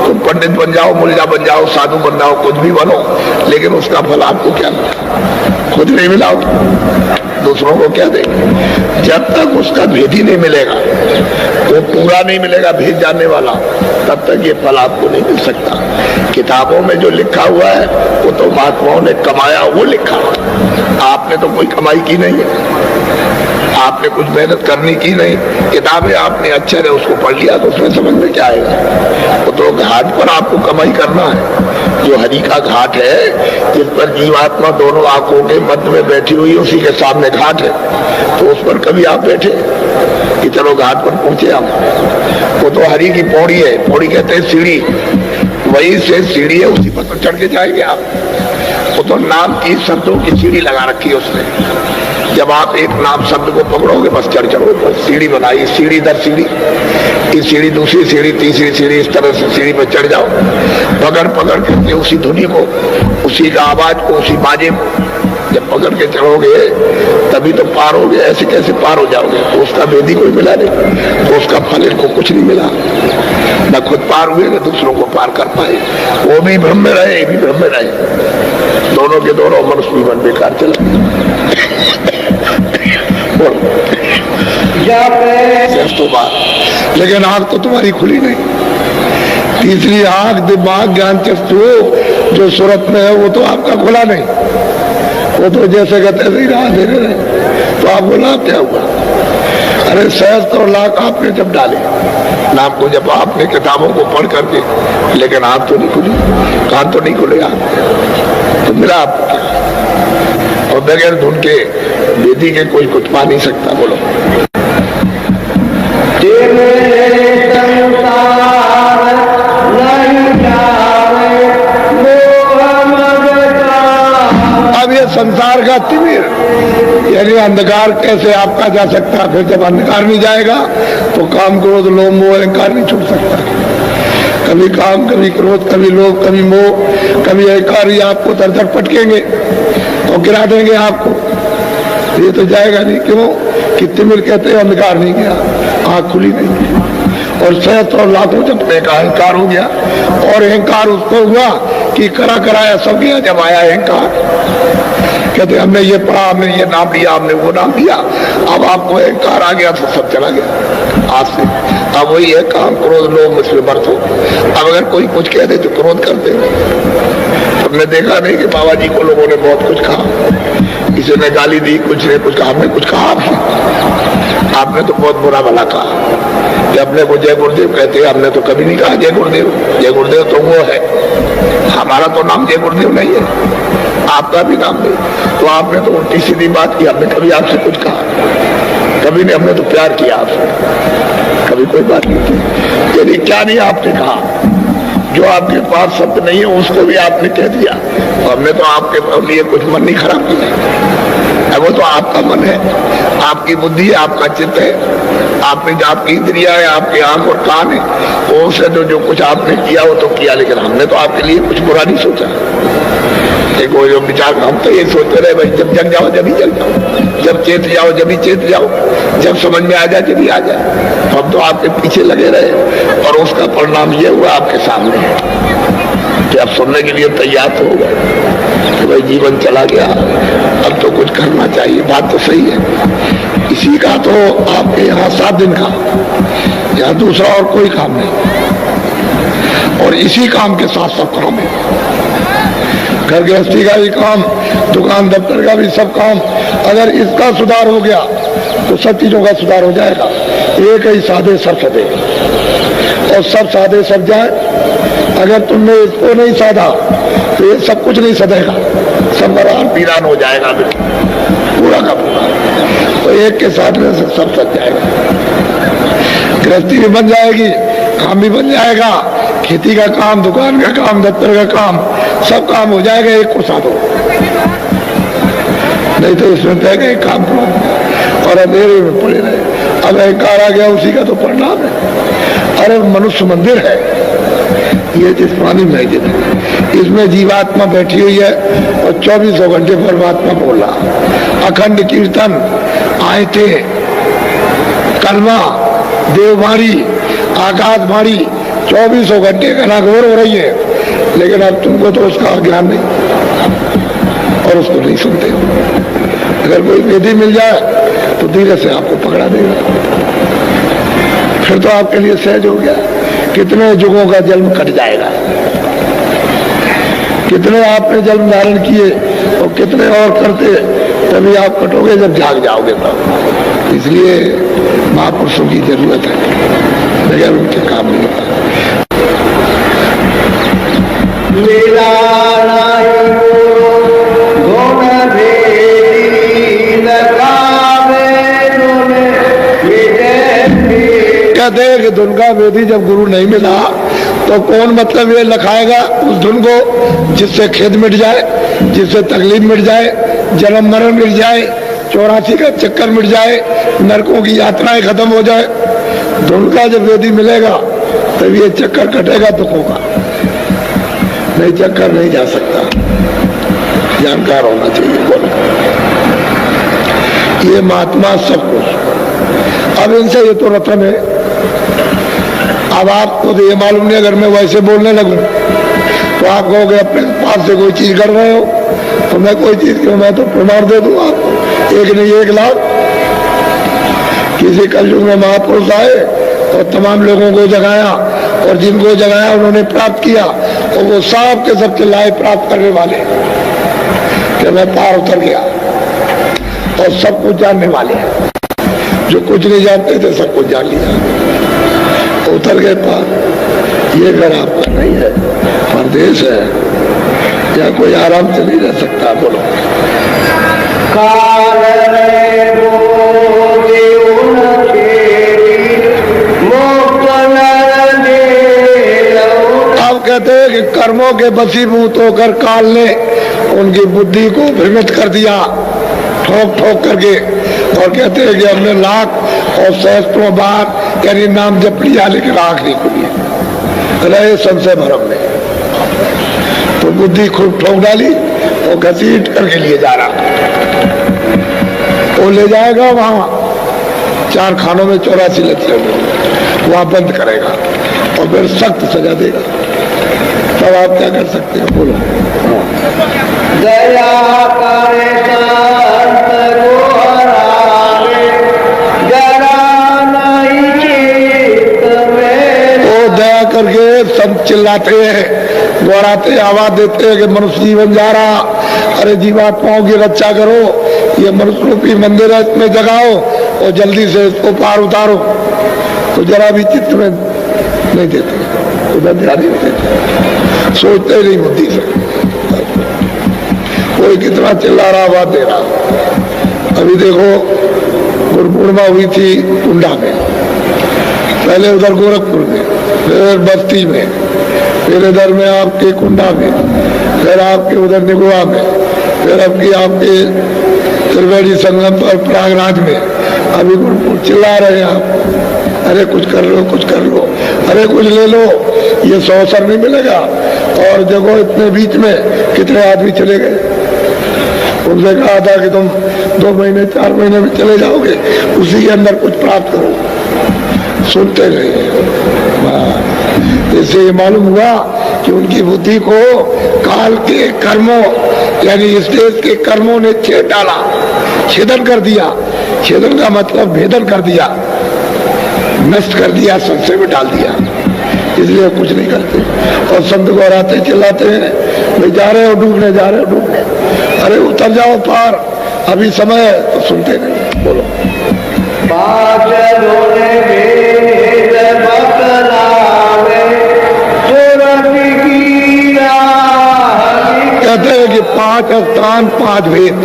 तुम पंडित बन जाओ, मुल्ला बन जाओ, साधु बन जाओ, कुछ भी बनो, लेकिन उसका फल आपको क्या मिला, खुद नहीं मिला, दूसरों को क्या देंगे। जब तक उसका भेद ही नहीं मिलेगा, वो पूरा नहीं मिलेगा भेद जानने वाला, तब तक ये फल आपको नहीं मिल सकता। किताबों में जो लिखा हुआ है वो तो महात्माओं ने कमाया, वो लिखा, आपने तो कोई कमाई की नहीं है, आपने कुछ मेहनत करनी की नहीं। किताबें आपने अच्छे ने उसको पढ़ लिया तो उसमें समझ में क्या आएगा। वो तो घाट पर आपको कमाई करना है, जो हरि का घाट है जिस पर जीवात्मा दोनों आंखों के मध्य में बैठी हुई, उसी के सामने घाट है, तो उस पर कभी आप बैठे कि चलो घाट पर पहुंचे हम। वो तो हरि की पौड़ी है, पौड़ी कहते हैं सीढ़ी, वही से सीढ़ी है, उसी पर तो चढ़ के जाएंगे आप। वो तो नाम की शब्दों की सीढ़ी लगा रखी है उसने, जब आप एक नाम शब्द को पकड़ोगे बस चढ़ चढ़ो, तो सीढ़ी बनाई, सीढ़ी दर सीढ़ी, इस सीढ़ी दूसरी सीढ़ी तीसरी सीढ़ी, इस तरह से सीढ़ी पर चढ़ जाओ, पकड़ पकड़ करके उसी धुनी को, उसी का आवाज को, उसी बाजे को जब पकड़ के चढ़ोगे तभी तो पार होगे। ऐसे कैसे पार हो जाओगे, तो उसका भेद ही कोई मिला नहीं, तो उसका फल इनको कुछ नहीं मिला, न खुद पार हुए न दूसरों को पार कर पाए। वो भी भ्रम में रहे, ये भी भ्रम में रहे, दोनों के दोनों मनुष्य जीवन बेकार चला। लेकिन आंख तो तुम्हारी खुली नहीं, तीसरी आंख दिमाग ज्ञान चक्षु जो सूरत में है वो तो आपका खुला नहीं, वो तो जैसे कहते ही राह दे रहे, तो आपको लाभ क्या हुआ। अरे सहस्त्र लाख आपने जब डाले, नाम को जब आपने किताबों को पढ़ करके, लेकिन आंख तो नहीं खुली, कान तो नहीं खुले, तो मिला आपको क्या। और बगैर धुन के वेदी के कोई कुछ पा नहीं सकता। बोलो अब ये संसार का तिमिर, यानी नहीं अंधकार कैसे आपका जा सकता? फिर जब अंधकार नहीं जाएगा तो काम क्रोध लोभ मोह अहंकार नहीं छूट सकता। कभी काम, कभी क्रोध, कभी लोभ, कभी मोह, कभी अहंकार, ये आपको दर पटकेंगे और गिरा देंगे आपको। ये तो जाएगा नहीं। क्यों? कितने मिल कहते हैं अंधकार नहीं गया, आंख खुली नहीं, और सहस्त्र और लाखों जपने का अहंकार हो गया। और अहंकार उसको हुआ कि करा कराया सब गया। जब आया अहंकार, कहते हमने ये पढ़ा, हमने ये नाम लिया, हमने वो नाम लिया, अब आपको अहंकार आ गया तो सब चला गया आज से। अब वही है काम क्रोध लोभ मुझसे बरसो। अब अगर कोई कुछ कह दे तो क्रोध कर दे। हमने देखा नहीं कि बाबा जी को लोगों ने बहुत कुछ कहा, किसी ने गाली दी, कुछ ने कुछ कहा, हमने कुछ कहा आपने तो बहुत बुरा भला कहा कि अपने को जय गुरुदेव कहते हैं, हमने तो कभी नहीं कहा जय गुरुदेव। जय गुरुदेव तो वो है, हमारा तो नाम जय गुरुदेव नहीं है, आपका भी नाम नहीं। तो आपने तो उल्टी सीधी बात की, हमने कभी आपसे कुछ कहा? कभी नहीं। हमने तो प्यार किया आपसे, कभी कोई बात नहीं की। यदि क्या नहीं आपने कहा, जो आपके पास शब्द नहीं है उसको भी आपने कह दिया, तो हमने तो आपके लिए कुछ मन नहीं खराब किया। वो तो आपका मन है, आपकी बुद्धि है, आपका चित्त है, आपने जो आपकी इंद्रिया है, आपके आंख और कान है, वो से जो कुछ आपने किया वो तो किया, लेकिन हमने तो आपके लिए कुछ बुरा नहीं सोचा। देखो जो विचार, हम तो ये सोचते रहे भाई जब जग जाओ जब ही जग जाओ, जब चेत जाओ जब ही चेत जाओ, जब समझ में आ जाए जब ही आ जाए। हम तो आपके पीछे लगे रहे और उसका परिणाम ये हुआ आपके सामने है कि आप सुनने के लिए तैयार हो गए कि भाई जीवन चला गया, अब तो कुछ करना चाहिए। बात तो सही है। इसी का तो आपके यहाँ 7 दिन का, यहाँ दूसरा और कोई काम नहीं, और इसी काम के साथ सब काम है। घर गृहस्थी का भी काम, दुकान दफ्तर का भी सब काम। अगर इसका सुधार हो गया तो सब चीजों का सुधार हो जाएगा। एक ही साधे सब सदे, और सब साधे सब जाए। अगर तुमने इसको नहीं साधा तो ये सब कुछ नहीं सधेगा, सब बरान पीरान हो जाएगा पूरा का पूरा। तो एक के साधने से सब सज जाएगा। गृहस्थी भी बन जाएगी, काम भी बन जाएगा, खेती का काम, दुकान का काम, दफ्तर का काम, सब काम हो जाएगा एक को साधो। नहीं तो इसमें तय गए काम करो और अंधेरे में पड़े रहे। अब अहंकार आ गया, उसी का तो परिणाम है। अरे मनुष्य मंदिर है ये, जिस्मानी मस्जिद है, इसमें जीवात्मा बैठी हुई है और 24 घंटे परमात्मा बोल रहा। अखंड कीर्तन, आयते, कलमा, देववाणी, आकाशवाणी 24 घंटे घनाघोर हो रही है, लेकिन अब तुमको तो उसका ज्ञान नहीं और उसको नहीं सुनते। अगर कोई विधि मिल जाए तो धीरे से आपको पकड़ा देगा, फिर तो आपके लिए सहज हो गया। कितने युगों का जन्म कट जाएगा, कितने आपने जन्म धारण किए और कितने और करते, तभी आप कटोगे जब जाग जाओगे तब। इसलिए महापुरुषों की जरूरत है, बगैर उनके काम नहीं होता। कहते हैं कि धुन का वेदी जब गुरु नहीं मिला तो कौन मतलब ये लखाएगा उस धुन को जिससे खेद मिट जाए, जिससे तकलीफ मिट जाए, जन्म मरण मिट जाए, 84 का चक्कर मिट जाए, नरकों की यात्राएं खत्म हो जाए। धुन का जब वेदी मिलेगा तब ये चक्कर कटेगा दुखों का, नहीं चक्कर नहीं जा सकता। जानकार होना चाहिए। बोलो ये महात्मा सब कुछ। अब इनसे ये तो रतन है। अब आपको तो ये मालूम नहीं, अगर मैं वैसे बोलने लगूं तो आप कहोगे अपने पास से कोई चीज कर रहे हो, तो मैं कोई चीज क्यों, मैं तो प्रमाण दे दूं आपको, एक नहीं 1 लाख। किसी कलयुग में महापुरुष आए और तमाम लोगों को जगाया, और जिनको जगाया उन्होंने प्राप्त किया, और वो सब के सब चिल्लाए प्राप्त करने वाले कि मैं पार उतर गया, और सब कुछ जानने वाले हैं। जो कुछ नहीं जानते थे सब कुछ जान लिया, उतर गए पार। ये घर आपका नहीं है, परदेश है, या कोई आराम से नहीं रह सकता। बोलो अब कहते हैं कि कर्मों के बसीभूत होकर काल ने उनकी बुद्धि को भ्रमित कर दिया, ठोक ठोक करके, और कहते हैं कि हमने लाख और सहस्त्रों बार यानी नाम जप लिया लेकिन आंख नहीं खुली, रहे संशय भरम में। तो बुद्धि खूब ठोक डाली और घसीट करके लिए जा रहा, वो ले जाएगा वहां 4 खानों में 84 लक्षण वहां बंद करेगा और फिर सख्त सजा देगा। तब आप क्या कर सकते हैं, बोलो।
दया करे संत को हरावे, जरा नहीं चित्त में।
वो दया करके संत चिल्लाते हैं, दोहराते, आवाज देते हैं कि मनुष्य जीवन जा रहा, अरे जीवात्माओं की रक्षा करो, ये मनुष्य रूपी मंदिर है, इसमें जगाओ और जल्दी से इसको पार उतारो। तो जरा भी चित्त में नहीं देते, उधर ध्यान नहीं देते, सोचते ही नहीं बुद्धि से। कोई कितना चिल्ला रहा, आवाज दे रहा। अभी देखो गुरु पूर्णिमा हुई थी कुंडा में, पहले उधर गोरखपुर में, फिर बस्ती में, फिर इधर में आपके कुंडा में, फिर आपके उधर निगुआ में, फिर आपके त्रिवेणी संगम पर प्रयागराज में। अभी गुरु चिल्ला रहे हैं आप, अरे कुछ कर लो, कुछ कर लो, अरे कुछ ले लो, ये 100 अवसर नहीं मिलेगा। और देखो इतने बीच में कितने आदमी चले गए, उनसे कहा था कि तुम 2 महीने 4 महीने में चले जाओगे, उसी के अंदर कुछ प्राप्त करो, सुनते रहे। इससे ये मालूम हुआ कि उनकी बुद्धि को काल के कर्मों यानी इस देश के कर्मों ने छेद डाला, छेदन कर दिया। छेदन का मतलब भेदन कर दिया, नष्ट कर दिया, संशय में डाल दिया, इसलिए कुछ नहीं करते। और संत को हराते चिल्लाते हैं, भाई जा रहे हो डूबने, जा रहे हो डूबने, अरे उतर जाओ पार, अभी समय है। तो सुनते नहीं, बोलो। कहते हैं कि 5 स्थान 5 भेद,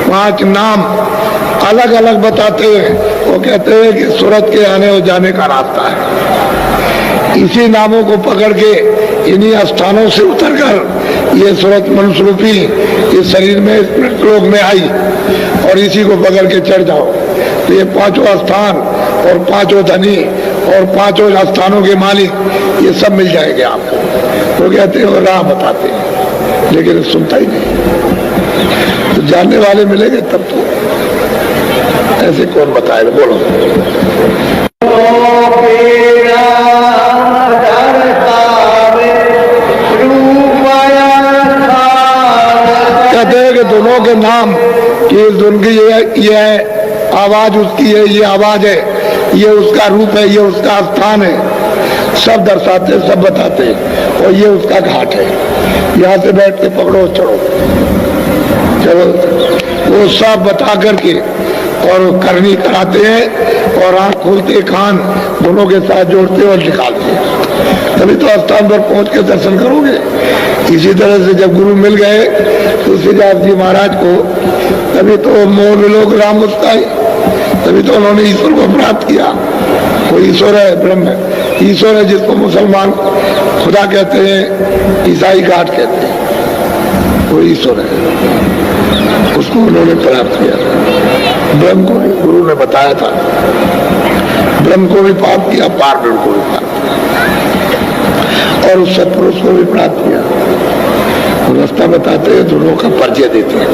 5 नाम अलग अलग बताते हैं। वो कहते हैं कि सूरत के आने और जाने का रास्ता है। इसी नामों को पकड़ के इन्हीं स्थानों से उतरकर ये सूरत मनुष्य रूपी इस शरीर में स्मृत लोक में आई, और इसी को पकड़ के चढ़ जाओ। तो ये 5 स्थान और 5 धनी और 5 स्थानों के मालिक ये सब मिल जाएंगे आपको। तो कहते हैं वो राह बताते हैं, लेकिन सुनता ही नहीं। तो जानने वाले मिलेंगे तब तो, ऐसे कौन बताएगा, बोलो। कहते हैं कि दोनों के नाम कि उनकी ये है आवाज, उसकी है ये आवाज है, ये उसका रूप है, ये उसका स्थान है, सब दर्शाते, सब बताते। और ये उसका घाट है, यहाँ से बैठ के पकड़ो चढ़ो, चलो, वो सब बता करके और करनी कराते हैं, और आंख खोलते कान दोनों के साथ जोड़ते और निकालते हैं। तभी तो स्थान पर पहुंच के दर्शन करोगे। इसी तरह से जब गुरु मिल गए तुलसीदास जी महाराज को, तभी तो मोर लोग राम मुस्काई, तभी तो उन्होंने ईश्वर को प्राप्त किया। वो ईश्वर है, ब्रह्म है, ईश्वर है जिसको मुसलमान खुदा कहते हैं, ईसाई गाड कहते हैं, वो ईश्वर है, उसको उन्होंने प्राप्त किया। ब्रह्म को भी गुरु ने बताया था, ब्रह्म को भी प्राप्त किया, पार ब्रह्म को भी प्राप्त किया, और उस सत्पुरुष को भी प्राप्त किया। रास्ता बताते हैं, दोनों का परिचय देते हैं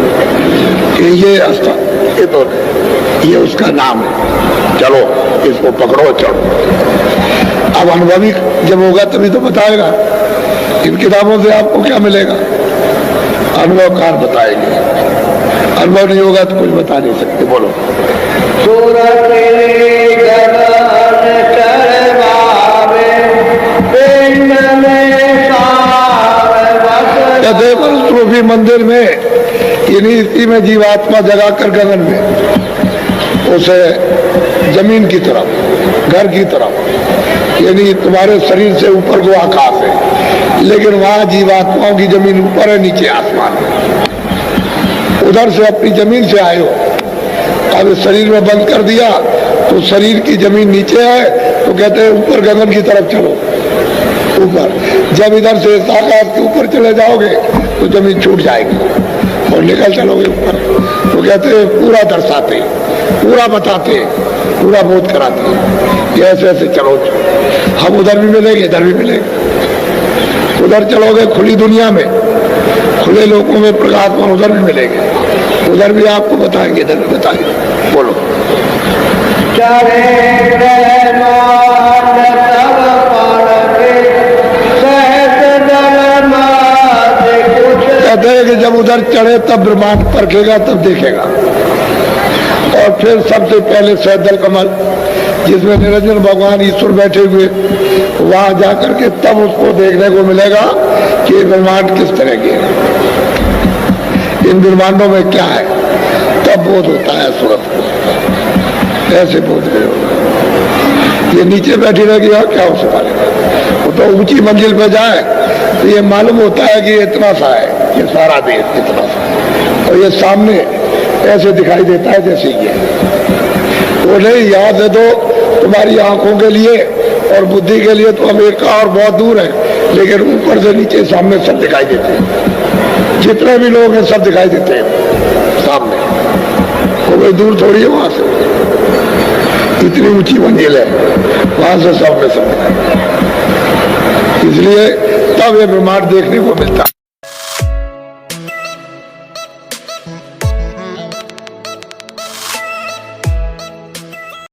कि ये रास्ता, ये तो ये उसका नाम है, चलो इसको पकड़ो चलो। अब अनुभवी जब होगा तभी तो बताएगा। इन किताबों से आपको क्या मिलेगा, अनुभवकार बताएंगे। अनुभव नहीं होगा तो कुछ बता नहीं सकते, बोलो। रूपी मंदिर में इसी में जीवात्मा जगा कर गगन में उसे जमीन की तरफ, घर की तरफ, यानी तुम्हारे शरीर से ऊपर को आकाश है, लेकिन वहां जीवात्माओं की जमीन ऊपर है, नीचे आसमान है। उधर से अपनी जमीन से आए हो, अब शरीर में बंद कर दिया तो शरीर की जमीन नीचे है, तो कहते हैं ऊपर गगन की तरफ चलो, ऊपर। जब इधर से आकाश के ऊपर चले जाओगे तो जमीन छूट जाएगी और निकल चलोगे ऊपर, तो तो कहते हैं पूरा दर्शाते, पूरा बताते, पूरा बोध कराते कि ऐसे ऐसे चलो, हम उधर भी मिलेंगे, इधर भी मिलेंगे। उधर चलोगे खुली दुनिया में, खुले लोगों में प्रकाशमान, उधर भी मिलेंगे, उधर भी आपको बताएंगे, इधर भी बताएंगे। बोलो।
चरे ब्रह्मांड सब पालके, सहस्र दल माते कुछ।
कहते हैं कि जब उधर चढ़े तब ब्रह्मांड परखेगा, तब देखेगा। और फिर सबसे पहले सैदल कमल, जिसमें निरंजन भगवान ईश्वर बैठे हुए, वहां जाकर के तब उसको देखने को मिलेगा कि ये ब्रह्मांड किस तरह के है, इन ब्रह्मांडों में क्या है। तब बोध होता है सूरत को, ऐसे बोध नहीं होगा। ये नीचे बैठी रहेगी और क्या हो सकता है। वो तो ऊंची मंजिल पे जाए तो ये मालूम होता है कि इतना सा है, ये सारा देश इतना सा है, और ये सामने ऐसे दिखाई देता है जैसे ये। वो नहीं, यहाँ से तो तुम्हारी आंखों के लिए और बुद्धि के लिए तो अमेरिका और बहुत दूर है, लेकिन ऊपर से नीचे सामने सब दिखाई देते हैं। जितने भी लोग हैं सब दिखाई देते हैं सामने, कोई दूर थोड़ी है वहां से, इतनी ऊंची मंजिल है, वहां से सब में सब दिखाई। इसलिए तब ये ब्रह्मांड देखने को मिलता है।